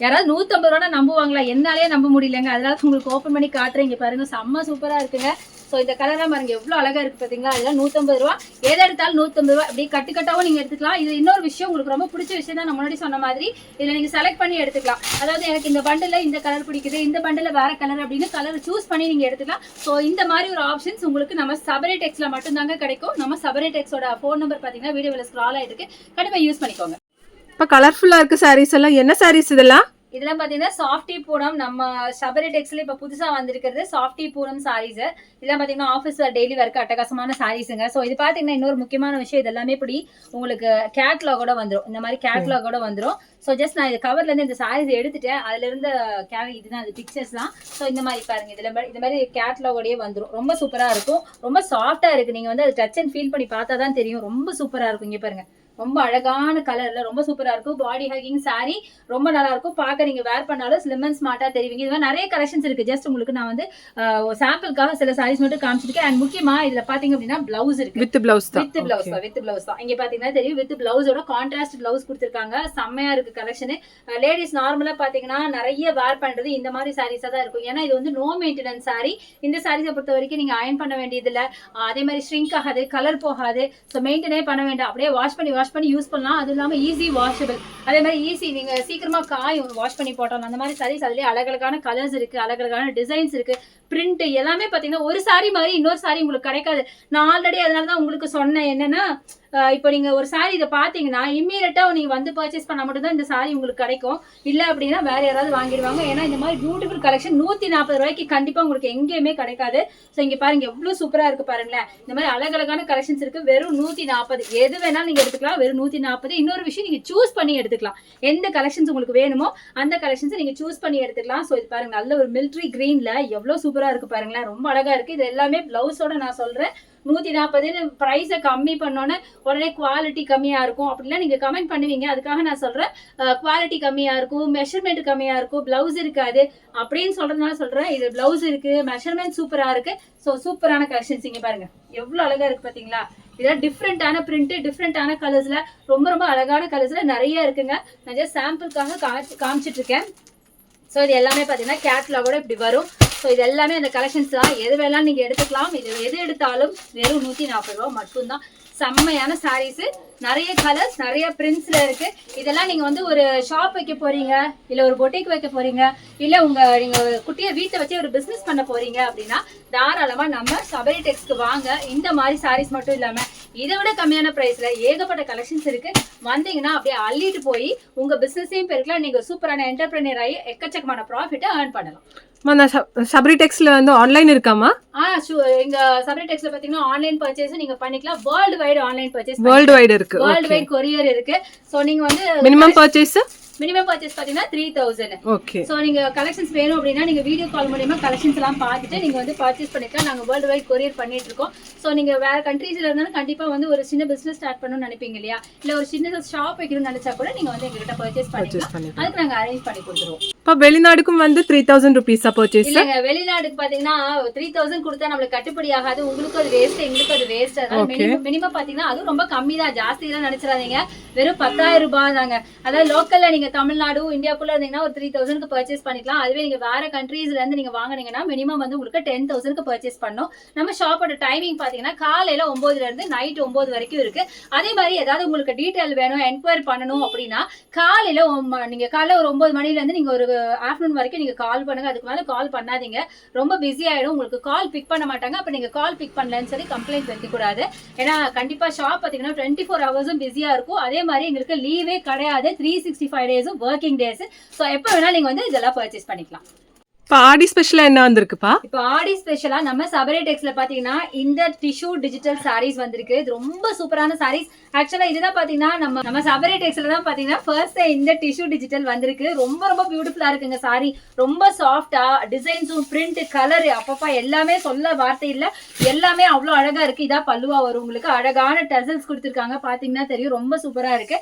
யாராவது 150 ரூபா நம்புவாங்களா? என்னாலே நம்ப முடியலங்க. அதனால உங்களுக்கு ஓப்பன் பண்ணி காட்டுறேன். இங்க பாருங்க, செம்ம சூப்பரா இருக்குங்க. ஸோ இந்த கலர்லாம் பாருங்க எவ்வளவு அழகா இருக்கு பாத்தீங்களா. இதெல்லாம் 150 ரூபா. எதை எடுத்தாலும் 150 ரூபா. இப்படி கட்டாவும் நீங்க எடுத்துக்கலாம். இது இன்னொரு விஷயம், உங்களுக்கு ரொம்ப பிடிச்ச விஷயம் தான். நான் முன்னாடி சொன்ன மாதிரி இதுல நீங்க செலக்ட் பண்ணி எடுத்துக்கலாம். அதாவது எனக்கு இந்த பண்டில் இந்த கலர் பிடிக்குது, இந்த பண்டில் வேற கலர் அப்படின்னு கலர் சூஸ் பண்ணி நீங்க எடுத்துக்கலாம். ஸோ இந்த மாதிரி ஒரு ஆப்ஷன்ஸ் உங்களுக்கு நம்ம சபரி டெக்ஸ்ல மட்டும் தாங்க கிடைக்கும். நம்ம சபரி டெக்ஸோட ஃபோன் நம்பர் பாத்தீங்கன்னா வீடியோவில் ஸ்க்ரால் ஆயிட்டு இருக்கு. கண்டிப்பா யூஸ் பண்ணிக்கோங்க.
இப்போ கலர்ஃபுல்லா இருக்கு சாரீஸ் எல்லாம். என்ன சாரீஸ் இதெல்லாம்?
இதெல்லாம் பாத்தீங்கன்னா சாஃப்டி பூனம். நம்ம சபரி டெக்ஸ்ல இப்ப புதுசா வந்திருக்கிறது சாஃப்டி பூனம் சாரீஸ். இதெல்லாம் பாத்தீங்கன்னா ஆஃபீஸ் டெய்லி ஒர்க் அட்டகாசமான சாரீஸுங்க. ஸோ இது பாத்தீங்கன்னா இன்னொரு முக்கியமான விஷயம், இதெல்லாமே இப்படி உங்களுக்கு கேட்லாகோட வந்துடும். இந்த மாதிரி கேட்லாகோட வந்துடும். ஸோ ஜஸ்ட் நான் இது கவர்ல இருந்து இந்த சாரீஸ் எடுத்துட்டேன். அதுல இருந்த இதுதான் அது பிக்சர்ஸ் தான். ஸோ இந்த மாதிரி பாருங்க, இந்த மாதிரி கேட்லாகோடயே வந்துடும். ரொம்ப சூப்பரா இருக்கும், ரொம்ப சாஃப்டா இருக்கு. நீங்க வந்து அது டச் அண்ட் ஃபீல் பண்ணி பார்த்தா தான் தெரியும். ரொம்ப சூப்பரா இருக்கும். இங்க பாருங்க, ரொம்ப அழகான கலர்ல ரொம்ப சூப்பரா இருக்கும். பாடி ஹக்கிங் சாரி, ரொம்ப நல்லா இருக்கும். பார்க்க நீங்க வேர் பண்ணாலும் ஸ்லிம் அண்ட் ஸ்மார்ட்டா தெரிவிங்க. இது மாதிரி நிறைய கலெக்ஷன்ஸ் இருக்கு. ஜஸ்ட் உங்களுக்கு நான் வந்து சாம்பிளுக்காக சில சாரீஸ் மட்டும் காமிச்சிருக்கேன். அண்ட் முக்கியமா இதுல பாத்தீங்க அப்படின்னா பிளவுஸ் இருக்கு.
வித் பிளவுஸ் தான்.
வித் பிளவுஸ் தான். இங்க பாத்தீங்கன்னா தெரியும், வித் பிளவுஸோட கான்ட்ராஸ்ட் பிளவுஸ் கொடுத்திருக்காங்க. செம்மையா இருக்கு கலெக்ஷன். லேடிஸ் நார்மலா பாத்தீங்கன்னா நிறைய வேர் பண்றது இந்த மாதிரி சாரீஸா தான் இருக்கும். ஏன்னா இது வந்து நோ மெயின்டெனன்ஸ் சாரி. இந்த சாரீஸை பொறுத்த வரைக்கும் நீங்க அயன் பண்ண வேண்டியது இல்ல. அதே மாதிரி ஷ்ரிங்க் ஆகாது, கலர் போகாது. ஸோ மெயின்டெனே பண்ண வேண்டாம். அப்படியே வாஷ் பண்ணி வாஷ் பண்ணி யூஸ் பண்ணலாம். அது இல்லாம ஈஸி வாஷபிள், அதே மாதிரி ஈஸி நீங்க சீக்கிரமா காயும் வாஷ் பண்ணி போட்டோம். அந்த மாதிரி சாரீஸ் அதுலயே அழகழகான கலர்ஸ் இருக்கு, அழகழகான டிசைன்ஸ் இருக்கு, பிரிண்ட் எல்லாமே பாத்தீங்கன்னா ஒரு சாரி மாதிரி இன்னொரு சாரி உங்களுக்கு கிடைக்காது. நான் ஆல்ரெடி அதனாலதான் உங்களுக்கு சொன்னேன் என்னன்னா, இப்போ நீங்க ஒரு சாரி இதை பாத்தீங்கன்னா இம்மீடியட்டா நீங்க வந்து பர்ச்சேஸ் பண்ணா மட்டும் தான் இந்த சாரி உங்களுக்கு கிடைக்கும். இல்ல அப்படின்னா வேற யாராவது வாங்கிடுவாங்க. ஏன்னா இந்த மாதிரி பியூட்டிஃபுல் கலெக்ஷன் 140 ரூபாய்க்கு கண்டிப்பா உங்களுக்கு எங்கேயுமே கிடைக்காது. ஸோ இங்க பாருங்க எவ்வளவு சூப்பரா இருக்கு பாருங்களேன். இந்த மாதிரி அழகழகான கலெக்ஷன்ஸ் இருக்கு. வெறும் 140, எது வேணாலும் நீங்க எடுத்துக்கலாம். வெறும் 140. இன்னொரு விஷயம், நீங்க சூஸ் பண்ணி எடுத்துக்கலாம். எந்த கலெக்ஷன்ஸ் உங்களுக்கு வேணுமோ அந்த கலெக்ஷன்ஸ் நீங்க சூஸ் பண்ணி எடுத்துக்கலாம். ஸோ இது பாருங்க நல்ல ஒரு மிலிட்ரி கிரீன்ல எவ்வளவு சூப்பரா இருக்கு பாருங்களேன். ரொம்ப அழகா இருக்கு. இது எல்லாமே பிளவுஸோட நான் சொல்றேன். 140 பிரைஸை கம்மி பண்ணோன்னே உடனே குவாலிட்டி கம்மியா இருக்கும் அப்படிலாம் நீங்க கமெண்ட் பண்ணுவீங்க. அதுக்காக நான் சொல்றேன் குவாலிட்டி கம்மியா இருக்கும், மெஷர்மெண்ட் கம்மியா இருக்கும், பிளவுஸ் இருக்காது அப்படின்னு சொல்றதுனால சொல்றேன். இது பிளவுஸ் இருக்கு, மெஷர்மெண்ட் சூப்பரா இருக்கு. ஸோ சூப்பரான கலெக்ஷன்ஸ் இங்க பாருங்க எவ்வளவு அழகா இருக்கு பாத்தீங்களா. இதெல்லாம் டிஃப்ரெண்டான பிரிண்ட், டிஃப்ரெண்டான கலர்ஸ்ல, ரொம்ப ரொம்ப அழகான கலர்ஸ்ல நிறைய இருக்குங்க. நான் ஜஸ்ட் சாம்பிளுக்காக காமிச்சிட்டு இருக்கேன். ஸோ இது எல்லாமே பார்த்தீங்கன்னா கேட்லாகோட இப்படி வரும். ஸோ இது எல்லாமே அந்த கலெக்ஷன்ஸ் தான். எது வேணாலும் நீங்கள் எடுத்துக்கலாம். இது எது எடுத்தாலும் வெறும் 140 ரூபா மட்டும்தான். செம்மையான சாரீஸு, நிறைய கலர்ஸ், நிறைய பிரிண்ட்ஸ்ல இருக்கு. இதெல்லாம் நீங்க வந்து ஒரு ஷாப் வைக்க போறீங்க, இல்ல ஒரு பொட்டிக் வைக்க போறீங்க, இல்ல நீங்க குட்டிய வீட்டை வச்சு ஒரு பிசினஸ் பண்ண போறீங்க அப்படின்னா தாராளமா நம்ம சபரி டெக்ஸ்க்கு வாங்க. இந்த மாதிரி சாரீஸ் மட்டும் இல்லாம இதை விட கம்மியான பிரைஸ்ல ஏகப்பட்ட கலெக்ஷன்ஸ் இருக்கு. வந்தீங்கன்னா அப்படியே அள்ளிட்டு போய் உங்க பிசினஸையும் பெருக்கலாம். நீங்க சூப்பரான என்டர்பிரனர் ஆகி எக்கச்சக்கமான ப்ராஃபிட்டை ஏர்ன் பண்ணலாம்.
சபரி டெக்ஸ்ல வந்து ஆன்லைன் இருக்காமா?
இங்க சபரி டெக்ஸ்ல பாத்தீங்கன்னா ஆன்லைன் பர்ச்சேஸ் நீங்க பண்ணிக்கலாம். World wide online purchase,
world wide இருக்கு,
வேர்ல்டு வைடு கொரியர் இருக்கு. சோ நீங்க வந்து
மினிமம் பர்ச்சேஸ்
பாத்தீங்கன்னா 3000.
ஓகே.
சோ நீங்க கலெக்ஷன்ஸ் வேணும் அப்படின்னா நீங்க வீடியோ கால் மூலமா கலெக்ஷன்ஸ் எல்லாம் பார்த்துட்டு நீங்க வந்து பர்ச்சேஸ் பண்ணிக்கலாம். நாங்க வேர்ல்டு வைட் கொரியர் பண்ணிட்டு இருக்கோம். சோ நீங்க வேற கண்ட்ரீஸ்ல இருந்தாலும் கண்டிப்பா வந்து ஒரு சின்ன பிசினஸ் ஸ்டார்ட் பண்ணணும்னு நினைப்பீங்க இல்லையா, இல்ல ஒரு சின்ன ஷாப் வைக்கணும்னு நினைச்சா கூட நீங்க வந்து எங்ககிட்ட பர்ச்சேஸ் பண்ணிக்கலாம். அதுக்கு நாங்க அரேஞ்ச் பண்ணி கொடுத்துருவோம்.
இப்ப வெளிநாடுக்கும் வந்து 3000 rupees பர்ச்சேஸ்
இல்லங்க. வெளிநாடுக்கு பாத்தீங்கன்னா 3000 கொடுத்தா நம்மளுக்கு கட்டுப்படி ஆகாது. உங்களுக்கு அது வேஸ்ட், எங்களுக்கு அது வேஸ்ட். அதனால மினிமம் பாத்தீங்கன்னா அது ரொம்ப கம்மி தான், ஜாஸ்தி எல்லாம் நினைச்சிடாதீங்க. வெறும் 10,000 ரூபாய் தாங்க. அதாவது லோக்கல்ல நீங்க தமிழ்நாடு இந்தியாக்குள்ள இருந்தீங்கன்னா ஒரு 3000க்கு பர்ச்சேஸ் பண்ணிக்கலாம். அதுவே நீங்க வேற கண்ட்ரீஸ்ல இருந்து நீங்க வாங்குனீங்கன்னா மினிமம் வந்து உங்களுக்கு 10,000க்கு பர்ச்சேஸ் பண்ணணும். நம்ம ஷாப்போட டைமிங் பாத்தீங்கன்னா காலையில 9ல இருந்து நைட் 9 வரைக்கும் இருக்கு. அதே மாதிரி ஏதாவது உங்களுக்கு டீடைல் வேணும், என்கொயரி பண்ணணும் அப்படின்னா காலையில நீங்க காலையில ஒரு 9 மணில இருந்து நீங்க ஒரு ஆஃப்டர்நூன் வரைக்கும் நீங்க கால் பண்ணுங்க. அதுக்கு மேல கால் பண்ணாதீங்க, ரொம்ப பிஸி ஆயிடும். உங்களுக்கு கால் பிக் பண்ண மாட்டாங்க. அப்ப நீங்க கால் பிக் பண்ணலன்னு சொல்லி கம்ப்ளைண்ட் வைக்க கூடாது. ஏன்னா கண்டிப்பா ஷாப் பாத்தீங்கன்னா 24 ஹவர்ஸும் பிஸியா இருக்கும். அதே மாதிரி எங்களுக்கு லீவே கிடையாது. 365 டேஸும் ஒர்க்கிங் டேஸ். சோ எப்ப வேணாலும் நீங்க வந்து இதெல்லாம் பர்ச்சேஸ் பண்ணிக்கலாம்.
இப்ப ஆடி ஸ்பெஷலா என்ன வந்திருக்குப்பா?
இப்ப ஆடி ஸ்பெஷலா நம்ம சபரி டெக்ஸ்ல பாத்தீங்கன்னா இந்த டிஷ்யூ டிஜிட்டல் சாரீஸ் வந்திருக்கு. இது ரொம்ப சூப்பரான சாரீஸ். ஆக்சுவலா இதுதான் பாத்தீங்கன்னா நம்ம சபரி டெக்ஸ்ல தான் பாத்தீங்கன்னா ஃபர்ஸ்ட் இந்த டிஷ்யூ டிஜிட்டல் வந்திருக்கு. ரொம்ப ரொம்ப பியூட்டிஃபுல்லா இருக்குங்க சாரி. ரொம்ப சாஃப்டா, டிசைன்ஸும் பிரிண்ட், கலர் அப்பப்பா எல்லாமே சொல்ல வார்த்தை இல்ல, எல்லாமே அவ்வளவு அழகா இருக்கு. இதா பல்லுவா வரும். உங்களுக்கு அழகான டசல்ஸ் கொடுத்துருக்காங்க, பாத்தீங்கன்னா தெரியும். ரொம்ப சூப்பரா இருக்கு.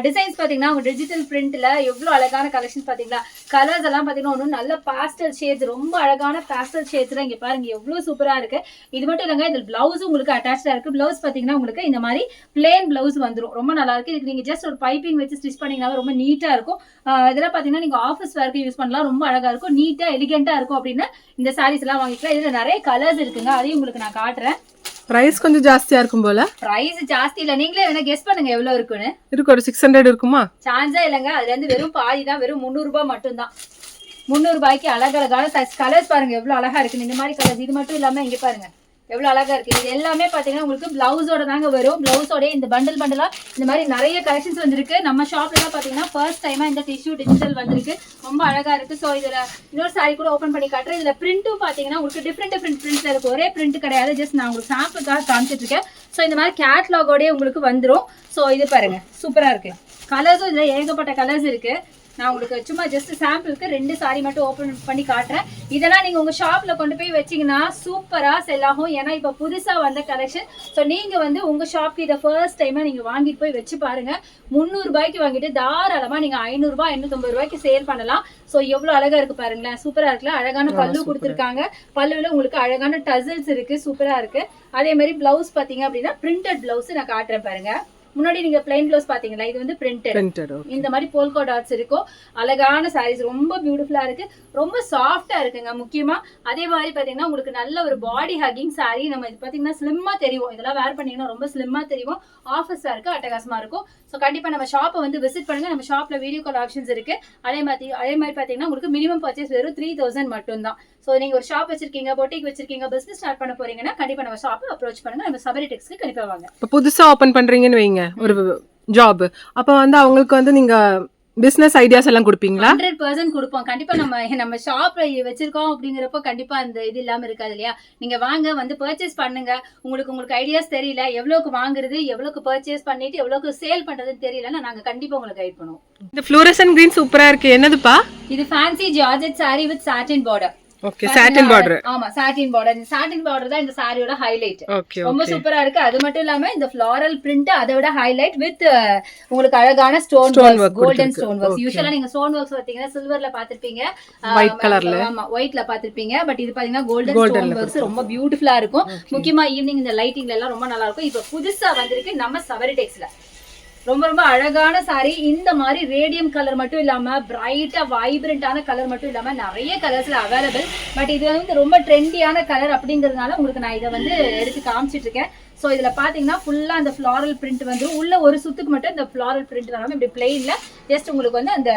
டிசைன்ஸ் பாத்தீங்கன்னா டிஜிட்டல் பிரிண்ட்ல எவ்வளவு அழகான கலெக்ஷன் பாத்தீங்களா. கலர்ஸ் எல்லாம் பாத்தீங்கன்னா ஒன்னும் நல்ல பாஸ்டல் ஷேட்ஸ், ரொம்ப அழகான பாஸ்டல் ஷேட்ஸ்ல இங்க பாருங்க எவ்வளவு சூப்பரா இருக்கு. இது மட்டும் இல்லங்க, இதுல பிளவுஸ் உங்களுக்கு அட்டாச்சா இருக்கு. பிளவுஸ் பாத்தீங்கன்னா உங்களுக்கு இந்த மாதிரி பிளேன் பிளவுஸ் வந்துரும். ரொம்ப நல்லா இருக்கு. இதுக்கு நீங்க ஜஸ்ட் ஒரு பைப்பிங் வச்சு ஸ்டிச் பண்ணீங்கன்னா ரொம்ப நீட்டா இருக்கும். இதெல்லாம் பாத்தீங்கன்னா நீங்க ஆஃபீஸ் வேர்க்கு யூஸ் பண்ணலாம். ரொம்ப அழகா இருக்கும், நீட்டா எலிகென்ட்டா இருக்கும். அப்படின்னு இந்த சாரீஸ் எல்லாம் வாங்கிக்கலாம். இதுல நிறைய கலர்ஸ் இருக்குங்க, அதையும் உங்களுக்கு நான் காட்டுறேன்.
பிரைஸ் கொஞ்சம் ஜாஸ்தியா இருக்கும் போல.
பிரைஸ் ஜாஸ்தி இல்ல, நீங்களே வேணா கெஸ் பண்ணுங்க எவ்வளவு இருக்குன்னு.
இருக்கு, ஒரு 600 இருக்குமா?
சான்ஸா இல்லங்க. அதுல இருந்து வெறும் பாதி தான், வெறும் 300 ரூபாய் மட்டும் தான். 300 ரூபாய்க்கு அழகழகான கலர்ஸ் பாருங்க எவ்வளவு அழகா இருக்கு. இந்த மாதிரி கலர்ஸ். இது மட்டும் இல்லாம இங்க பாருங்க எவ்வளவு அழகா இருக்கு. இது எல்லாமே பாத்தீங்கன்னா உங்களுக்கு பிளவுஸோட தாங்க வரும். பிளவுஸோட இந்த பண்டலா இந்த மாதிரி நிறைய கலெக்ஷன்ஸ் வந்திருக்கு. நம்ம ஷாப்ல தான் பாத்தீங்கன்னா ஃபர்ஸ்ட் டைமா இந்த டிஷ்யூ டிஜிட்டல் வந்திருக்கு. ரொம்ப அழகா இருக்கு. சோ இதுல இன்னொரு சாரி கூட ஓபன் பண்ணி காட்டுறேன். இதுல பிரிண்ட்டும் பாத்தீங்கன்னா உங்களுக்கு டிஃப்ரெண்ட் பிரிண்ட்ஸ்ல இருக்கு. ஒரே பிரிண்ட் கிடையாது. ஜஸ்ட் நான் உங்களுக்கு சாம்பிளுக்காக காமிச்சிட்டு இருக்கேன். சோ இந்த மாதிரி கேட்லாகோடய உங்களுக்கு வந்துரும். சோ இது பாருங்க சூப்பரா இருக்கு. கலர்ஸும் இதுல ஏகப்பட்ட கலர்ஸ் இருக்கு. நான் உங்களுக்கு சும்மா ஜஸ்ட் சாம்பிளுக்கு 2 சாரி மட்டும் ஓப்பன் பண்ணி காட்டுறேன். இதெல்லாம் நீங்க உங்க ஷாப்ல கொண்டு போய் வச்சீங்கன்னா சூப்பரா செல் ஆகும். ஏன்னா இப்ப புதுசா வந்த கலெக்ஷன். ஸோ நீங்க வந்து உங்க ஷாப்க்கு இதை ஃபர்ஸ்ட் டைமா நீங்க வாங்கிட்டு போய் வச்சு பாருங்க. 300 ரூபாய்க்கு வாங்கிட்டு தாராளமா நீங்க 500 ரூபாய் 850 ரூபாய்க்கு சேல் பண்ணலாம். ஸோ எவ்வளவு அழகா இருக்கு பாருங்களேன். சூப்பரா இருக்குல்ல. அழகான பல்லு கொடுத்துருக்காங்க. பல்லுல உங்களுக்கு அழகான டசல்ஸ் இருக்கு. சூப்பரா இருக்கு. அதே மாதிரி பிளவுஸ் பாத்தீங்க அப்படின்னா பிரிண்டட் பிளவுஸ் நான் காட்டுறேன் பாருங்க. முன்னாடி நீங்க பிளைன் ப்ளவுஸ் பாத்தீங்களா, இது வந்து பிரிண்டட்.
பிரிண்டட்.
இந்த மாதிரி போல்கோ டாட்ஸ் இருக்கும். அழகான சாரீஸ், ரொம்ப பியூட்டிஃபுல்லா இருக்கு, ரொம்ப சாஃப்டா இருக்குங்க. முக்கியமா அதே மாதிரி பாத்தீங்கன்னா உங்களுக்கு நல்ல ஒரு பாடி ஹக்கிங் சாரி. நம்ம இது பாத்தீங்கன்னா ஸ்லிம்மா தெரியும், இதெல்லாம் வேர் பண்ணீங்கன்னா ரொம்ப ஸ்லிம்மா தெரியும். ஆஃபர்ஸ் இருக்கு, அட்டகாசமா இருக்கும். ஸோ கண்டிப்பா நம்ம ஷாப்பை வந்து விசிட் பண்ணுங்க. நம்ம ஷாப்ல வீடியோ கால் ஆப்ஷன்ஸ் இருக்கு. அதே மாதிரி பாத்தீங்கன்னா உங்களுக்கு மினிமம் பர்ச்சேஸ் வெறும் 3000 மட்டும் தான். ஸோ நீங்க ஒரு ஷாப் வச்சிருக்கீங்க, பொட்டிக் வச்சிருக்கீங்க, பிசினஸ் ஸ்டார்ட் பண்ண போறீங்கன்னா கண்டிப்பா நம்ம ஷாப்பை அப்ரோச் பண்ணுங்க. நம்ம சபரி டெக்ஸ்க்கு கண்டிப்பா வாங்க.
இப்போ புதுசா ஓபன் பண்றீங்கன்னு வைங்க ஒரு ஜாப், அப்ப வந்து அவங்களுக்கு வந்து நீங்க பிசினஸ் ஐடியாஸ் எல்லாம் கொடுப்பீங்களா?
100% கொடுப்போம். கண்டிப்பா நம்ம ஷாப் வச்சிருக்கோம் அப்படிங்கிறப்போ கண்டிப்பா அந்த இது இல்லாம இருக்காது இல்லையா. நீங்க வாங்க, வந்து பர்ச்சேஸ் பண்ணுங்க. உங்களுக்கு ஐடியாஸ் தெரியல, எவ்வளவுக்கு வாங்குறது, எவ்வளவுக்கு பர்ச்சேஸ் பண்ணிட்டு எவ்வளவுக்கு சேல் பண்றதுன்னு தெரியலன்னா நாங்க கண்டிப்பா உங்களுக்கு கைட் பண்ணுவோம்.
இந்த ஃப்ளோரசன்ட் கிரீன் சூப்பரா இருக்கு, என்னதுப்பா?
இது fancy georgette saree with satin border.
Okay, satin border.
ஆமா, satin border. இந்த satin border தான் இந்த சாரியோட ஹைலைட்.
ஓகே,
ரொம்ப சூப்பரா இருக்கு. அது மட்டும் இல்லாம இந்த ஃப்ளாரல் பிரிண்ட் அதோட ஹைலைட் வித் உங்களுக்கு அழகான stone work, golden stone work. யூசுவலா நீங்க ஸ்டோன் ஒர்க்ஸ் பாத்தீங்கன்னா சில்வர்ல பாத்திருப்பீங்க,
ஒயிட் கலர்ல.
ஆமா, ஒயிட்ல பாத்திருப்பீங்க. பட் இது பாத்தீங்கன்னா கோல்டன் ஸ்டோன் ஒர்க்ஸ் ரொம்ப பியூட்டிஃபுல்லா இருக்கும். முக்கியமா ஈவினிங் இந்த லைட்டிங்ல எல்லாம் ரொம்ப நல்லா இருக்கும். இப்ப புதுசா வந்திருக்கு நம்ம சபரி டெக்ஸ்ல ரொம்ப ரொம்ப அழகான சாரி. இந்த மாதிரி ரேடியம் கலர் மட்டும் இல்லாம பிரைட்டா வைப்ரண்டான கலர் மட்டும் இல்லாம நிறைய கலர்ஸ்ல அவைலபிள். பட் இது வந்து ரொம்ப ட்ரெண்டியான கலர் அப்படிங்கறதுனால உங்களுக்கு நான் இதை வந்து எடுத்து காமிச்சிட்டு இருக்கேன். ஸோ இதுல பாத்தீங்கன்னா ஃபுல்லா அந்த ஃபிளாரல் பிரிண்ட் வந்து உள்ள ஒரு சுத்துக்கு மட்டும் இந்த ஃபிளாரல் பிரிண்ட் வராம இப்படி பிளெயின்ல ஜஸ்ட் உங்களுக்கு வந்து அந்த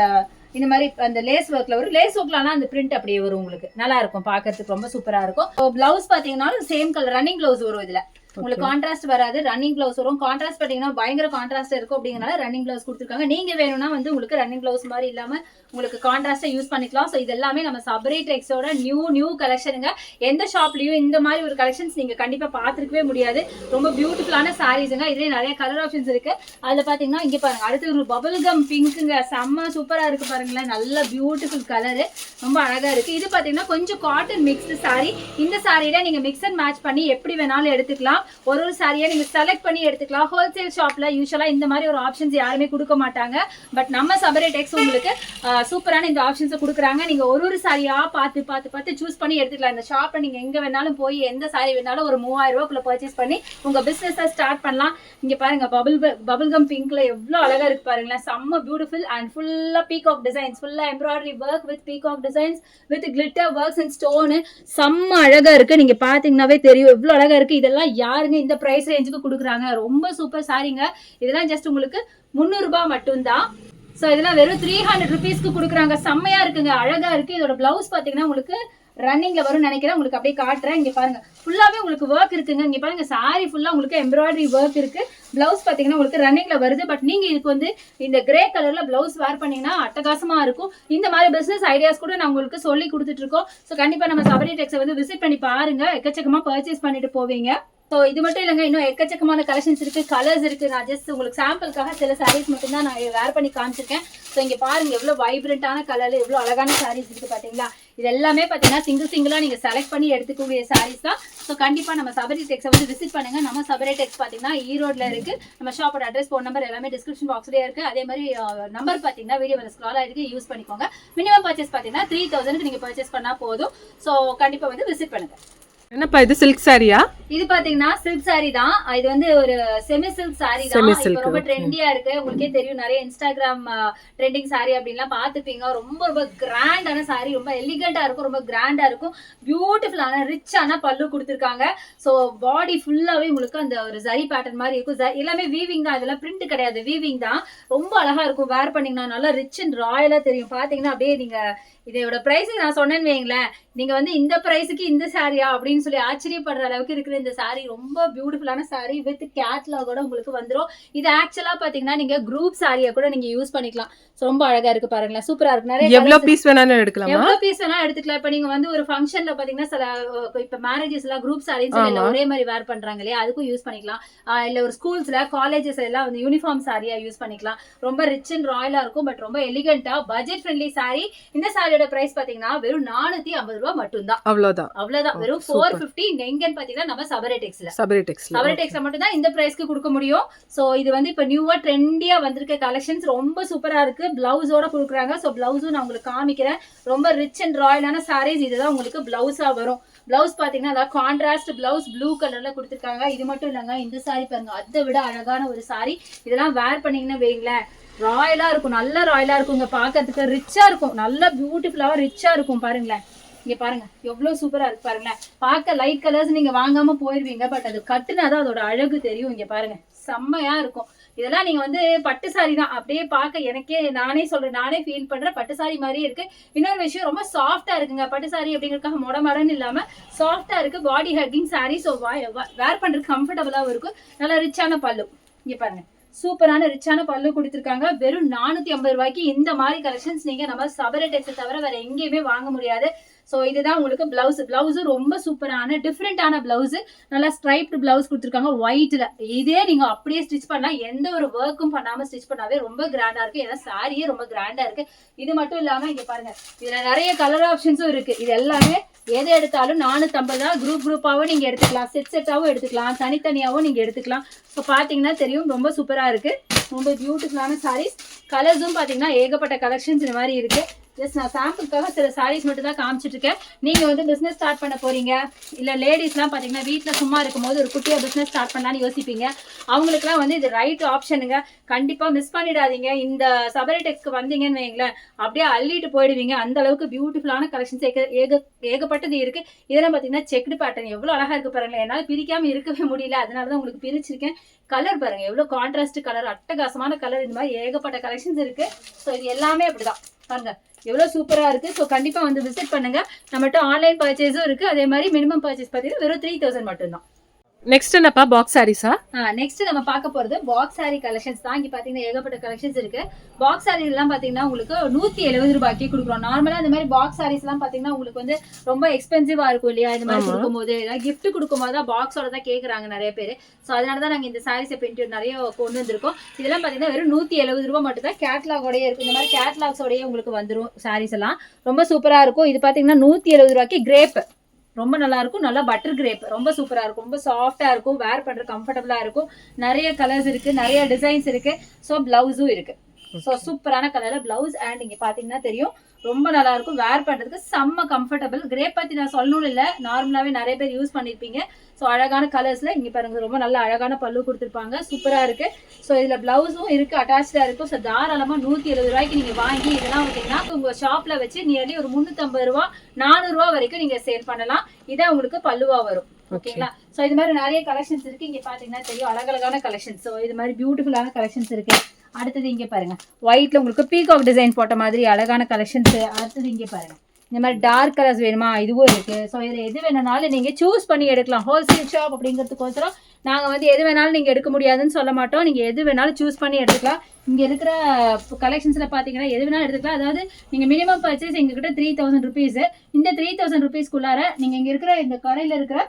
இந்த மாதிரி அந்த லேஸ் ஒர்க்ல வரும். லேஸ் ஒர்க்லாம் அந்த பிரிண்ட் அப்படியே வரும். உங்களுக்கு நல்லா இருக்கும், பாக்குறதுக்கு ரொம்ப சூப்பரா இருக்கும். பிளவுஸ் பாத்தீங்கன்னா சேம் கலர் ரன்னிங் பிளவுஸ் வரும். இதுல உங்களுக்கு கான்ட்ராஸ்ட் வராது, ரன்னிங் பிளவுஸ் வரும். கான்ட்ராஸ்ட் பாத்தீங்கன்னா பயங்கர கான்ட்ராஸ்ட் இருக்கும் அப்படிங்கறனால ரன்னிங் பிளவுஸ் கொடுத்துருக்காங்க. நீங்க வேணும்னா வந்து உங்களுக்கு ரன்னிங் பிளவுஸ் மாதிரி இல்லாம உங்களுக்கு கான்ட்ராஸ்டா யூஸ் பண்ணிக்கலாம். ஸோ இது எல்லாமே நம்ம சபரி டெக்ஸோட நியூ கலெக்ஷனுங்க. எந்த ஷாப்லயும் இந்த மாதிரி ஒரு கலெக்ஷன்ஸ் நீங்க கண்டிப்பா பாத்துருக்கவே முடியாது. ரொம்ப பியூட்டிஃபுல்லான சாரீஸுங்க. இதுலயே நிறைய கலர் ஆப்ஷன்ஸ் இருக்கு. அதுல பாத்தீங்கன்னா இங்க பாருங்க, அடுத்து ஒரு பபிள் கம் பிங்க்குங்க, செம்ம சூப்பரா இருக்கு பாருங்களேன். நல்ல பியூட்டிஃபுல் கலரு, ரொம்ப அழகா இருக்கு. இது பாத்தீங்கன்னா கொஞ்சம் காட்டன் மிக்ஸ்டு சாரி. இந்த சாரியில நீங்க மிக்ஸ் அண்ட் மேட்ச் பண்ணி எப்படி வேணாலும் எடுத்துக்கலாம். ஒரு சாரியா நீங்க செலக்ட் பண்ணி எடுத்துக்கலாம். ஹோல்சேல் ஷாப்ல யூசுவலா இந்த மாதிரி ஒரு ஆப்ஷன்ஸ் யாருமே கொடுக்க மாட்டாங்க. பட் நம்ம சபரி டெக்ஸ் உங்களுக்கு சூப்பரான இந்த ஆப்ஷன்ஸை கொடுக்குறாங்க. நீங்க ஒரு சாரியா பார்த்து சூஸ் பண்ணி எடுத்துக்கலாம். இந்த ஷாப்ல நீங்க எங்க வேணாலும் போய் எந்த சாரி வேணாலும் ஒரு 3000 ரூபாய்க்குள்ள பர்ச்சேஸ் பண்ணி உங்க பிசினஸ் ஸ்டார்ட் பண்ணலாம். இங்க பாருங்க, பபிள் கம் பிங்க்ல எவ்வளவு அழகா இருக்கு பாருங்களேன். செம்ம பியூட்டிஃபுல் அண்ட் ஃபுல்லா பீகாக் டிசைன்ஸ், ஃபுல்லா embroidery work with peacock designs with glitter works and stone. செம்ம அழகா இருக்கு. நீங்க பாத்தீங்கன்னாவே தெரியும் எவ்வளவு அழகா இருக்கு. இதெல்லாம் யாருங்க இந்த பிரைஸ் ரேஞ்சுக்கு கொடுக்குறாங்க? ரொம்ப சூப்பர் சாரிங்க. இதெல்லாம் ஜஸ்ட் உங்களுக்கு 300 ரூபாய் மட்டும்தான். ஸோ இதெல்லாம் வெறும் 300 ருபீஸ்க்கு கொடுக்குறாங்க. செம்மையா இருக்குங்க, அழகா இருக்கு. இதோட பிளவுஸ் பாத்தீங்கன்னா உங்களுக்கு ரன்னிங்ல வரும் நினைக்கிறேன். உங்களுக்கு அப்படியே காட்டுறேன். இங்க பாருங்க, ஃபுல்லாவே உங்களுக்கு ஒர்க் இருக்குங்க. இங்க பாருங்க, சாரி ஃபுல்லா உங்களுக்கு எம்ப்ராய்டரி ஒர்க் இருக்கு. பிளவுஸ் பாத்தீங்கன்னா உங்களுக்கு ரன்னிங்ல வருது. பட் நீங்க இதுக்கு வந்து இந்த கிரே கலர்ல பிளவுஸ் வேர் பண்ணீங்கன்னா அட்டகாசமா இருக்கும். இந்த மாதிரி பிசினஸ் ஐடியாஸ் கூட நான் உங்களுக்கு சொல்லி கொடுத்துட்டு இருக்கோம். ஸோ கண்டிப்பா நம்ம சபரி டெக்ஸை வந்து விசிட் பண்ணி பாருங்க, எக்கச்சக்கமா பர்ச்சேஸ் பண்ணிட்டு போவீங்க. ஸோ இது மட்டும் இல்லைங்க, இன்னும் எக்கச்சக்கமான கலெக்ஷன்ஸ் இருக்கு, கலர்ஸ் இருக்கு. நான் ஜஸ்ட் உங்களுக்கு சாம்பிளுக்காக சில சாரீஸ் மட்டும் தான் நான் வேர் பண்ணி காமிச்சிருக்கேன். ஸோ இங்க பாருங்க எவ்வளவு வைப்ரண்டான கலர்ல எவ்வளவு அழகான சாரீஸ் இருக்கு பாத்தீங்களா. இது எல்லாமே பாத்தீங்கன்னா சிங்கிளா நீங்க செலக்ட் பண்ணி எடுத்துக்கூடிய சாரீஸ் தான். ஸோ கண்டிப்பா நம்ம சபரி டெக்ஸை வந்து விசிட் பண்ணுங்க. நம்ம சபரி டெக்ஸ் பாத்தீங்கன்னா ஈரோட்ல இருக்கு. நம்ம ஷாப்போட அட்ரஸ், ஃபோன் நம்பர் எல்லாமே டிஸ்கிரிப்ஷன் பாக்ஸ்லயே இருக்கு. அதே மாதிரி நம்பர் பாத்தீங்கன்னா வீடியோ ஸ்க்ரால் ஆயிருக்கு, யூஸ் பண்ணிக்கோங்க. மினிமம் பர்ச்சேஸ் பாத்தீங்கன்னா 3000க்கு நீங்க பர்ச்சேஸ் பண்ணா போதும். ஸோ கண்டிப்பா வந்து விசிட் பண்ணுங்க.
என்னப்பா இது, சில்க் சாரியா?
இது பாத்தீங்கன்னா சில்க் சாரி தான். இது வந்து ஒரு செமி சில்க் சாரி தான். இப்ப ரொம்ப ட்ரெண்டியா இருக்கு. உங்களுக்கே தெரியும், நிறைய இன்ஸ்டாகிராம் ட்ரெண்டிங் சாரி அப்படின்லாம் பாத்துப்பீங்க. ரொம்ப கிராண்டான சாரி, ரொம்ப எலிகண்டா இருக்கும், ரொம்ப கிராண்டா இருக்கும். பியூட்டிஃபுல்லான ரிச்சான பல்லு கொடுத்துருக்காங்க. ஸோ பாடி ஃபுல்லாவே உங்களுக்கு அந்த ஒரு ஜரி பேட்டர்ன் மாதிரி இருக்கும். எல்லாமே வீவிங் தான், இதெல்லாம் பிரிண்ட் கிடையாது, வீவிங் தான். ரொம்ப அழகா இருக்கும். வேர் பண்ணீங்கன்னா நல்லா ரிச் அண்ட் ராயலா தெரியும். பாத்தீங்கன்னா அப்படியே நீங்க இதோட பிரைஸ் நான் சொன்னேன்னு வைங்களேன், நீங்க வந்து இந்த பிரைஸுக்கு இந்த சாரியா அப்படின்னு சொல்லி ஆச்சரியப்படுற அளவுக்கு இருக்கிற இந்த சாரி ரொம்ப பியூட்டிஃபுல்லான சாரி வித் கேட்லாகோட உங்களுக்கு வந்துடும். இது ஆக்சுவலா பாத்தீங்கன்னா நீங்க குரூப் சாரியா கூட நீங்க யூஸ் பண்ணிக்கலாம். ரொம்ப அழகா இருக்கு பாருங்களேன், சூப்பரா இருக்கு. நிறைய
எவ்வளவு பீஸ் வேணாலும் எடுக்கலாம்,
எவ்வளவு பீஸ் வேணாலும் எடுத்துக்கலாம். இப்ப நீங்க வந்து ஒரு ஃபங்க்ஷன்ல பாத்தீங்கன்னா சில இப்ப மேரேஜஸ் எல்லாம் குரூப் சாரின்னு சொல்லி ஒரே மாதிரி வேர் பண்றாங்க இல்லையா, அதுக்கும் யூஸ் பண்ணிக்கலாம். இல்ல ஒரு ஸ்கூல்ஸ்ல காலேஜஸ் எல்லாம் வந்து யூனிஃபார்ம் சாரியா யூஸ் பண்ணிக்கலாம். ரொம்ப ரிச் அண்ட் ராயலா இருக்கும். பட் ரொம்ப எலிகண்டா பட்ஜெட் ஃப்ரெண்ட்லி சாரி. இந்த சாரி சாரியோட பிரைஸ் பாத்தீங்கன்னா வெறும் 450 ரூபாய் மட்டும்தான்.
அவ்வளவுதான்
வெறும் 450. எங்கன்னு பாத்தீங்கன்னா நம்ம சபரிடெக்ஸ்ல மட்டும் தான் இந்த பிரைஸ்க்கு கொடுக்க முடியும். சோ இது வந்து இப்ப நியூவா ட்ரெண்டியா வந்திருக்க கலெக்ஷன்ஸ், ரொம்ப சூப்பரா இருக்கு. பிளவுஸோட கொடுக்குறாங்க. சோ பிளவுஸும் நான் உங்களுக்கு காமிக்கிறேன். ரொம்ப ரிச் அண்ட் ராயலான சாரீஸ். இதுதான் உங்களுக்கு பிளவுஸா வரும். பிளவுஸ் பாத்தீங்கன்னா அதாவது கான்ட்ராஸ்ட் பிளவுஸ் ப்ளூ கலர்ல கொடுத்துருக்காங்க. இது மட்டும் இல்லங்க, இந்த சாரி பாருங்க, அதை விட அழகான ஒரு சாரி. இதெல்லாம் வேர் பண்ணீங்கன்னா வைங்களேன், ராயலா இருக்கும், நல்ல ராயலா இருக்குங்க. பாக்கிறதுக்கு ரிச்சா இருக்கும், நல்ல பியூட்டிஃபுல்லாவா ரிச்சா இருக்கும். பாருங்களேன், இங்க பாருங்க எவ்வளவு சூப்பரா இருக்கு பாருங்களேன். பார்க்க லைட் கலர்ஸ் நீங்க வாங்காம போயிருவீங்க, பட் அது கட்டுனாதான் அதோட அழகு தெரியும். இங்க பாருங்க, செம்மையா இருக்கும். இதெல்லாம் நீங்க வந்து பட்டு சாரி தான், அப்படியே பார்க்க எனக்கே நானே சொல்றேன், நானே ஃபீல் பண்றேன், பட்டு சாரி மாதிரியே இருக்கு. இன்னொரு விஷயம், ரொம்ப சாஃப்டா இருக்குங்க. பட்டு சாரி அப்படிங்கறதுக்காக மொடமடன்னு இல்லாம சாஃப்டா இருக்கு. பாடி ஹக்கிங் சாரி. ஸோ வேர் பண்றதுக்கு கம்ஃபர்டபுளாவும் இருக்கும். நல்லா ரிச்சான பல்லு. இங்க பாருங்க, சூப்பரான ரிச்சான பல்லு கொடுத்துருக்காங்க. வெறும் 450 ரூபாய்க்கு இந்த மாதிரி கலெக்ஷன்ஸ் நீங்க நம்ம சபரிடெக்ஸை தவிர வேற எங்கேயுமே வாங்க முடியாது. ஸோ இதுதான் உங்களுக்கு பிளவுஸும் ரொம்ப சூப்பரான டிஃப்ரெண்டான பிளவுஸ். நல்லா ஸ்ட்ரைப்டு பிளவுஸ் கொடுத்துருக்காங்க ஒயிட்ல. இதே நீங்க அப்படியே ஸ்டிச் பண்ணா, எந்த ஒரு ஒர்க்கும் பண்ணாம ஸ்டிச் பண்ணாவே ரொம்ப கிராண்டா இருக்கு. ஏன்னா சாரியே ரொம்ப கிராண்டா இருக்கு. இது மட்டும் இல்லாம இங்க பாருங்க, இதுல நிறைய கலர் ஆப்ஷன்ஸும் இருக்கு. இது எல்லாமே எதை எடுத்தாலும் 450 தான். குரூப்பாவும் நீங்க எடுத்துக்கலாம், செட்டாவும் எடுத்துக்கலாம், தனித்தனியாவும் நீங்க எடுத்துக்கலாம். ஸோ பாத்தீங்கன்னா தெரியும், ரொம்ப சூப்பரா இருக்கு. ரொம்ப பியூட்டிஃபுல்லான சாரீஸ். கலர்ஸும் பாத்தீங்கன்னா ஏகப்பட்ட கலெக்ஷன்ஸ் இந்த மாதிரி இருக்கு. ஜஸ்ட் நான் சாம்பிளுக்காக சில சாரீஸ் மட்டும் தான் காமிச்சிட்டு இருக்கேன். நீங்க வந்து பிசினஸ் ஸ்டார்ட் பண்ண போறீங்க, இல்ல லேடிஸ்லாம் பாத்தீங்கன்னா வீட்டுல சும்மா இருக்கும்போது ஒரு குட்டியா பிசினஸ் ஸ்டார்ட் பண்ணலான்னு யோசிப்பீங்க. அவங்களுக்குலாம் வந்து இது ரைட் ஆப்ஷனுங்க. கண்டிப்பா மிஸ் பண்ணிடாதீங்க. இந்த சபரிடெக்ஸ்க்கு வந்தீங்கன்னு வைங்களேன், அப்படியே அள்ளிட்டு போயிடுவீங்க. அந்த அளவுக்கு பியூட்டிஃபுல்லான கலெக்ஷன்ஸ் ஏகப்பட்டது இருக்கு. இதெல்லாம் பாத்தீங்கன்னா செக்டு பேட்டர்ன் எவ்வளவு அழகா இருக்கு பாருங்களேன். என்னால பிரிக்காம இருக்கவே முடியல, அதனாலதான் உங்களுக்கு பிரிச்சிருக்கேன். கலர் பாருங்க, எவ்வளவு கான்ட்ராஸ்ட் கலர், அட்டகாசமான கலர். இந்த மாதிரி ஏகப்பட்ட கலெக்ஷன்ஸ் இருக்கு. ஸோ இது எல்லாமே அப்படிதான் பாருங்க, எவ்வளவு சூப்பரா இருக்கு. ஸோ கண்டிப்பா வந்து விசிட் பண்ணுங்க. நம்மகிட்ட ஆன்லைன் பர்ச்சேஸும் இருக்கு. அதே மாதிரி மினிமம் பர்ச்சேஸ் பார்த்தீங்கன்னா வெறும் 3000 மட்டும்தான்.
நெக்ஸ்ட் என்னப்பா, பாக்ஸ் சாரீஸா?
நெக்ஸ்ட் நம்ம பார்க்க போறது பாக்ஸ் சாரி கலெக்ஷன்ஸ் தான். இங்க பாத்தீங்கன்னா ஏகப்பட்ட கலெக்ஷன்ஸ் இருக்கு. பாக்ஸ் சாரி எல்லாம் பாத்தீங்கன்னா உங்களுக்கு 170 ரூபாய்க்கு கொடுக்குறோம். நார்மலா இந்த மாதிரி பாக்ஸ் சாரீஸ் எல்லாம் பாத்தீங்கன்னா உங்களுக்கு வந்து ரொம்ப எக்ஸ்பென்சிவா இருக்கும் இல்லையா? இந்த மாதிரி கொடுக்கும்போது, கிஃப்ட் கொடுக்கும்போது தான் பாக்ஸோட தான் கேக்குறாங்க நிறைய பேர். ஸோ அதனாலதான் நாங்க இந்த சாரீஸை பிரிண்ட் நிறைய கொண்டு வந்திருக்கோம். இதெல்லாம் பாத்தீங்கன்னா வெறும் 170 ரூபாய் மட்டும் தான். கேட்லாகோடய இருக்கும். இந்த மாதிரி கேட்லாக்ஸோடய உங்களுக்கு வந்துடும் சாரீஸ் எல்லாம். ரொம்ப சூப்பரா இருக்கும். இது பாத்தீங்கன்னா 170 ரூபாய்க்கு கிரேப், ரொம்ப நல்லா இருக்கும். நல்லா பட்டர் கிரேப், ரொம்ப சூப்பரா இருக்கும். ரொம்ப சாஃப்டா இருக்கும். வேர் பண்ற கம்ஃபர்டபுளா இருக்கும். நிறைய கலர்ஸ் இருக்கு, நிறைய டிசைன்ஸ் இருக்கு. ஸோ பிளவுஸும் இருக்கு. ஸோ சூப்பரான கலர்ல பிளவுஸ். அண்ட் இங்க பாத்தீங்கன்னா தெரியும், ரொம்ப நல்லா இருக்கும். வேர் பண்றதுக்கு செம்ம கம்ஃபர்டபுள். கிரேப் பத்தி நான் சொல்லணும் இல்ல, நார்மலாவே நிறைய பேர் யூஸ் பண்ணிருப்பீங்க. ஸோ அழகான கலர்ஸ்ல இங்க பாருங்க, ரொம்ப நல்ல அழகான பல்லு கொடுத்துருப்பாங்க. சூப்பரா இருக்கு. ஸோ இதுல பிளவுஸும் இருக்கு, அட்டாச்சா இருக்கும். ஸோ தாராளமா 170 ரூபாய்க்கு நீங்க வாங்கி இதெல்லாம் பார்த்தீங்கன்னா உங்க ஷாப்ல வச்சு நியர்லி ஒரு 350 ரூபா 400 ரூபா வரைக்கும் நீங்க சேல் பண்ணலாம். இதான் உங்களுக்கு பல்லுவா வரும். ஓகேங்களா? ஸோ இது மாதிரி நிறைய கலெக்ஷன்ஸ் இருக்கு. இங்க பாத்தீங்கன்னா தெரியும், அழகழகான கலெக்ஷன்ஸ். ஸோ இது மாதிரி பியூட்டிஃபுல்லான கலெக்ஷன்ஸ் இருக்கு. அடுத்தது இங்க பாருங்க, ஒயிட்ல உங்களுக்கு பீகாக் டிசைன் போட்ட மாதிரி அழகான கலெக்ஷன்ஸ். அடுத்தது இங்க பாருங்க, இந்த மாதிரி டார்க் கலர்ஸ் வேணுமா, இதுவும் இருக்கு. ஸோ இதுல எது வேணும்னாலும் நீங்க சூஸ் பண்ணி எடுக்கலாம். ஹோல்சேல் ஷாப் அப்படிங்கிறதுக்கோசரம் நாங்க வந்து எது வேணாலும் நீங்க எடுக்க முடியாதுன்னு சொல்ல மாட்டோம். நீங்க எது வேணாலும் சூஸ் பண்ணி எடுத்துக்கலாம். இங்க இருக்கிற கலெக்ஷன்ஸ்ல பாத்தீங்கன்னா எது வேணாலும் எடுத்துக்கலாம். அதாவது நீங்க மினிமம் பர்ச்சேஸ் எங்ககிட்ட 3000 ருபீஸ். இந்த 3000 ருபீஸ்க்குள்ளார நீங்க இங்க இருக்கிற இந்த கடையில இருக்கிற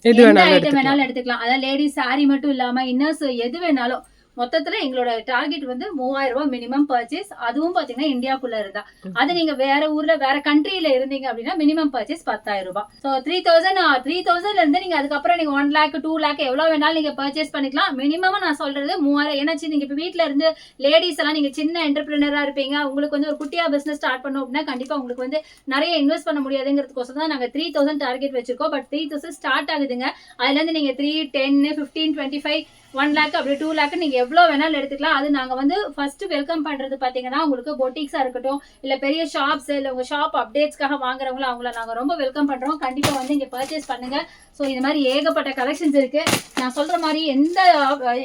எந்த ஐட்டம் வேணாலும் எடுத்துக்கலாம். அதாவது லேடிஸ் சாரி மட்டும் இல்லாம இன்னர்ஸ் எது வேணாலும். மொத்தத்துல எங்களோட டார்கெட் வந்து 3000 ரூபாய் மினிமம் பர்ச்சேஸ். அதுவும் பாத்தீங்கன்னா இந்தியாக்குள்ள இருந்தா. அது நீங்க வேற ஊர்ல வேற கண்ட்ரில இருந்தீங்க அப்படின்னா மினிமம் பர்ச்சேஸ் 10,000 ரூபாய். ஸோ 3000 இருந்து நீங்க அதுக்கப்புறம் நீங்க 1 lakh 2 lakh எவ்வளவு வேணாலும் நீங்க பர்ச்சேஸ் பண்ணிக்கலாம். மினிமம் நான் சொல்றது 3000. ஏன்னாச்சு நீங்க இப்ப வீட்டுல இருந்து லேடிஸ் எல்லாம் நீங்க சின்ன என்டர்பிரினரா இருப்பீங்க, உங்களுக்கு வந்து ஒரு குட்டியா பிசினஸ் ஸ்டார்ட் பண்ணோம் அப்படின்னா கண்டிப்பா உங்களுக்கு வந்து நிறைய இன்வெஸ்ட் பண்ண முடியாதுங்கிறதுக்கோசம் தான் நாங்க 3000 டார்கெட் வச்சிருக்கோம். பட் 3000 ஸ்டார்ட் ஆகுதுங்க. அதுல இருந்து நீங்க 3, 10, 15, 25, 1 lakh அப்படி 2 lakh நீங்க எவ்வளவு வேணாலும் எடுத்துக்கலாம். அது நாங்க வந்து ஃபர்ஸ்ட் வெல்கம் பண்றது பாத்தீங்கன்னா உங்களுக்கு பொட்டிக்ஸா இருக்கட்டும், இல்ல பெரிய ஷாப்ஸ், இல்ல உங்க ஷாப் அப்டேட்ஸ்க்காக வாங்குறவங்களும் அவங்கள நாங்க ரொம்ப வெல்கம் பண்றோம். கண்டிப்பா வந்து இங்க பர்ச்சேஸ் பண்ணுங்க. ஸோ இது மாதிரி ஏகப்பட்ட கலெக்ஷன்ஸ் இருக்கு. நான் சொல்ற மாதிரி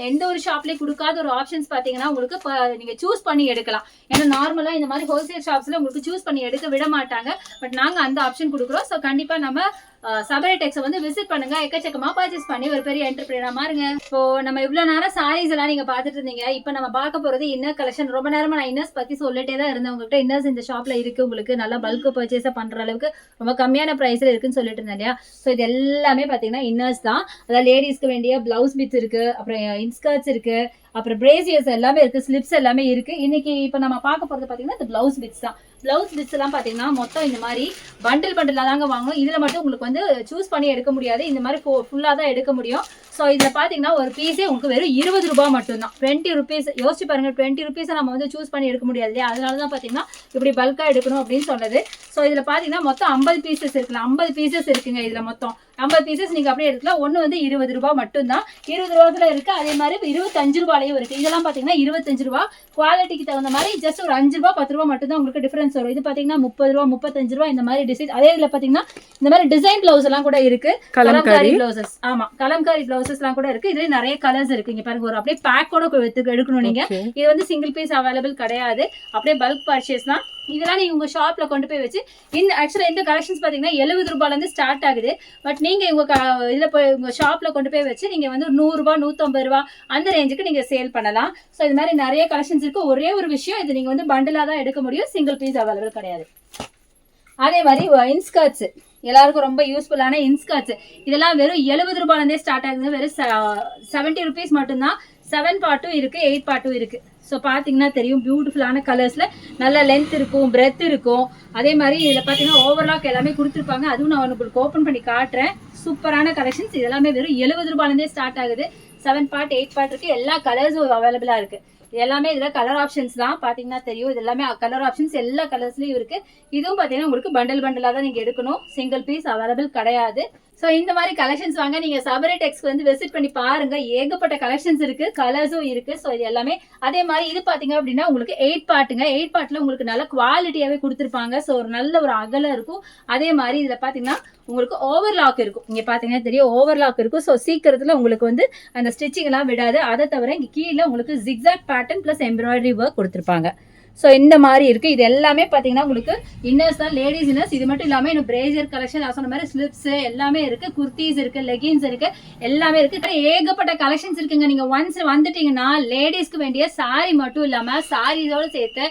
எந்த ஒரு ஷாப்லயும் கொடுக்காத ஒரு ஆப்ஷன்ஸ் பாத்தீங்கன்னா உங்களுக்கு நீங்க சூஸ் பண்ணி எடுக்கலாம். ஏன்னா நார்மலா இந்த மாதிரி ஹோல்சேல் ஷாப்ஸ்ல உங்களுக்கு சூஸ் பண்ணி எடுக்க விட மாட்டாங்க. பட் நாங்க அந்த ஆப்ஷன் கொடுக்குறோம். ஸோ கண்டிப்பா நம்ம சபரிடெக்ஸை வந்து விசிட் பண்ணுங்க. எக்கச்சக்கமா பர்ச்சேஸ் பண்ணி ஒரு பெரிய என்டர்பிரினரா மாறுங்க. இப்போ நம்ம இவ்வளவு நேரம் சாரீஸ் எல்லாம் நீங்க பாத்துட்டு இருந்தீங்க. இப்ப நம்ம பார்க்க போறது இன்னர் கலெக்ஷன். ரொம்ப நேரமா நான் இன்னர்ஸ் பத்தி சொல்லிட்டே தான் இருந்தேன். உங்ககிட்ட இன்னர்ஸ் இந்த ஷாப்ல இருக்கு, உங்களுக்கு நல்லா பல்க் பர்ச்சேஸ் பண்ற அளவுக்கு ரொம்ப கம்மியான பிரைஸ்ல இருக்குன்னு சொல்லிட்டு இருந்தேன் இல்லையா? ஸோ இது எல்லாமே பாத்தீங்கன்னா இன்னர்ஸ் தான். அதாவது லேடிஸ்க்கு வேண்டிய பிளவுஸ் பிட்ஸ் இருக்கு, அப்புறம் இன்ஸ்கர்ட்ஸ் இருக்கு, அப்புறம் பிரேசியர்ஸ் எல்லாமே இருக்கு, ஸ்லிப்ஸ் எல்லாமே இருக்கு. இன்னைக்கு இப்போ நம்ம பார்க்க போறது பாத்தீங்கன்னா இந்த பிளவுஸ் பிட்ஸ் தான். பிளவுஸ் பிட்ஸ் எல்லாம் பாத்தீங்கன்னா மொத்தம் இந்த மாதிரி பண்டில் தாங்க வாங்கணும். இதுல மட்டும் உங்களுக்கு வந்து சூஸ் பண்ணி எடுக்க முடியாது, இந்த மாதிரி ஃபுல்லா தான் எடுக்க முடியும். ஸோ இதுல பாத்தீங்கன்னா ஒரு பீஸே உங்களுக்கு வெறும் 20 ரூபாய் மட்டும்தான். 20 ருபீஸ். யோசிச்சு பாருங்க, 20 ருபீஸை நம்ம வந்து சூஸ் பண்ணி எடுக்க முடியாது இல்லையா? அதனாலதான் பாத்தீங்கன்னா இப்படி பல்கா எடுக்கணும் அப்படின்னு சொன்னது. ஸோ இதுல பாத்தீங்கன்னா மொத்தம் 50 பீசஸ் இருக்குல்ல, 50 பீசஸ் இருக்குங்க. இதுல மொத்தம் 50 பீசஸ் நீங்க அப்படியே எடுக்கலாம். ஒன்னு வந்து 20 ரூபாய் மட்டும்தான். 20 ரூபாய்ல இருக்கு, அதே மாதிரி 25 ரூபாயிலையும் இருக்கு. இதெல்லாம் பாத்தீங்கன்னா 25 ரூபாய். குவாலிட்டிக்கு தகுந்த மாதிரி ஜஸ்ட் ஒரு 5 ரூபாய் 10 ரூபாய் மட்டும் தான் உங்களுக்கு டிஃபரன்ஸ் வரும். இது பாத்தீங்கன்னா 30 ரூபாய் 35 ரூபாய் இந்த மாதிரி டிசைன். அதே இதுல பாத்தீங்கன்னா இந்த மாதிரி டிசைன் பிளவுஸ் எல்லாம் கூட இருக்கு, கலம்காரி பிளவுசஸ். ஆமா, கலம்காரி பிளவுசஸ் எல்லாம் கூட இருக்கு. இதுல நிறைய கலர்ஸ் இருக்கு. இங்க பாருங்க, ஒரு அப்படியே பேக்கோட எடுக்கணும் நீங்க. இது வந்து சிங்கிள் பீஸ் அவைலபிள் கிடையாது, அப்படியே பல்க் பர்ச்சேஸ் தான். இதெல்லாம் நீங்க உங்க ஷாப்ல கொண்டு போய் வச்சு ஆக்சுவலா இந்த கலெக்ஷன்ஸ் பாத்தீங்கன்னா 70 ரூபாயில இருந்து ஸ்டார்ட் ஆகுது. பட் நீங்க உங்க இதுல போய் உங்க ஷாப்ல கொண்டு போய் வச்சு நீங்க வந்து 100 ரூபாய் 150 ரூபாய் அந்த ரேஞ்சுக்கு நீங்க சேல் பண்ணலாம். ஸோ இது மாதிரி நிறைய கலெக்ஷன்ஸ் இருக்கு. ஒரே ஒரு விஷயம், இது நீங்க வந்து பண்டிலா தான் எடுக்க முடியும், சிங்கிள் பீஸ் அவைலபிள் கிடையாது. அதே மாதிரி இன்ஸ்கர்ட்ஸ் எல்லாருக்கும் ரொம்ப யூஸ்ஃபுல்லான இன்ஸ்கர்ட்ஸ், இதெல்லாம் வெறும் 70 ரூபாயில இருந்தே ஸ்டார்ட் ஆகுது. வெறும் 70 ருபீஸ் மட்டும்தான். 7 பார்ட்டும் இருக்கு, 8 பார்ட்டும் இருக்கு. ஸோ பார்த்தீங்கன்னா தெரியும், பியூட்டிஃபுல்லான கலர்ஸில் நல்ல லென்த் இருக்கும், பிரெத் இருக்கும். அதே மாதிரி இதில் பார்த்தீங்கன்னா ஓவர்லாக் எல்லாமே கொடுத்துருப்பாங்க. அதுவும் நான் உங்களுக்கு ஓப்பன் பண்ணி காட்டுறேன். சூப்பரான கலெக்ஷன்ஸ். இதெல்லாமே வெறும் 70 ரூபாயிலேருந்தே ஸ்டார்ட் ஆகுது. 7 பார்ட் 8 பார்ட் இருக்குது. எல்லா கலர்ஸும் அவைலபிளாக இருக்குது. இது எல்லாமே இதில் கலர் ஆப்ஷன்ஸ் தான். பார்த்தீங்கன்னா தெரியும், இது எல்லாமே கலர் ஆப்ஷன்ஸ் எல்லா கலர்ஸ்லையும் இருக்குது. இதுவும் பார்த்தீங்கன்னா உங்களுக்கு பண்டலாக தான் நீங்கள் எடுக்கணும், சிங்கிள் பீஸ் அவைலபிள் கிடையாது. ஸோ இந்த மாதிரி கலெக்ஷன்ஸ் வாங்க, நீங்கள் சபரி டெக்ஸ்க்கு வந்து விசிட் பண்ணி பாருங்க. ஏகப்பட்ட கலெக்ஷன்ஸ் இருக்கு, கலர்ஸும் இருக்கு. ஸோ இது எல்லாமே அதே மாதிரி இது பார்த்தீங்க அப்படின்னா உங்களுக்கு 8 பார்ட்டுங்க. 8 பார்ட்ல உங்களுக்கு நல்ல குவாலிட்டியாகவே கொடுத்துருப்பாங்க. ஸோ ஒரு நல்ல ஒரு அகலம் இருக்கும். அதே மாதிரி இதில் பார்த்தீங்கன்னா உங்களுக்கு ஓவர்லாக் இருக்கும். இங்கே பார்த்தீங்கன்னா தெரியும், ஓவர்லாக் இருக்கும். ஸோ சீக்கிரத்தில் உங்களுக்கு வந்து அந்த ஸ்டிச்சிங் எல்லாம் விடாது. அதை தவிர இங்கே கீழே உங்களுக்கு zigzag pattern plus embroidery work கொடுத்துருப்பாங்க. ஸோ இந்த மாதிரி இருக்கு. இது எல்லாமே பார்த்தீங்கன்னா உங்களுக்கு இன்னர்ஸ் தான், லேடிஸ் இன்னர்ஸ். இது மட்டும் இல்லாமல் இன்னும் பிரேசியர் கலெக்ஷன், நான் சொன்ன மாதிரி ஸ்லிப்ஸ் எல்லாமே இருக்கு, குர்த்திஸ் இருக்கு, லெகின்ஸ் இருக்கு, எல்லாமே இருக்கு. ஏகப்பட்ட கலெக்ஷன்ஸ் இருக்குங்க. நீங்க ஒன்ஸ் வந்துட்டீங்கன்னா லேடிஸ்க்கு வேண்டிய சாரி மட்டும் இல்லாம சாரீஸோட சேர்த்து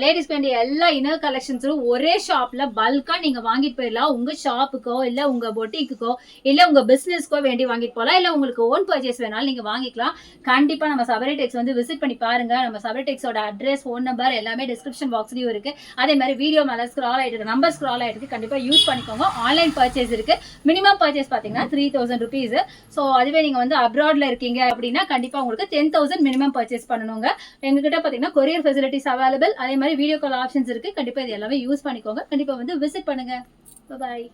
லேடிஸ்க்கு வேண்டிய எல்லா இன்னர் கலெக்ஷன்ஸும் ஒரே ஷாப்ல பல்கா நீங்க வாங்கிட்டு போயிடலாம். உங்க ஷாப்புக்கோ இல்ல உங்க பொட்டிக்குக்கோ இல்ல உங்க பிசினஸ்க்கோ வேண்டி வாங்கிட்டு போகலாம். இல்ல உங்களுக்கு ஓன் பர்ச்சேஸ் வேணாலும் நீங்க வாங்கிக்கலாம். கண்டிப்பா நம்ம சபரி டெக்ஸ் வந்து விசிட் பண்ணி பாருங்க. நம்ம சபரி டெக்ஸோட அட்ரஸ், ஃபோன் நம்பர் எல்லாமே டிஸ்கிரிப்ஷன் பாக்ஸ்லயும் இருக்கு. அதே மாதிரி வீடியோ மேல ஸ்க்ரால் ஆயிட்டு இருக்கு, நம்பர் ஸ்க்ரால் ஆயிட்டு இருக்கு. கண்டிப்பா யூஸ் பண்ணிக்கோங்க. ஆன்லைன் பர்ச்சேஸ் இருக்கு. மினிமம் பர்ச்சேஸ் பாத்தீங்கன்னா 3000 ருபீஸ். ஸோ அதுவே நீங்க வந்து அப்ராட்ல இருக்கீங்க அப்படின்னா கண்டிப்பா உங்களுக்கு 10,000 மினிமம் பர்ச்சேஸ் பண்ணணுங்க. எங்ககிட்ட பாத்தீங்கன்னா கொரியர் ஃபெசிலிட்டிஸ் அவைலபிள். அதே மாதிரி வீடியோ கால் ஆப்ஷன்ஸ் இருக்கு. கண்டிப்பா இது எல்லாமே யூஸ் பண்ணிக்கோங்க. கண்டிப்பா வந்து விசிட் பண்ணுங்க. பாய்.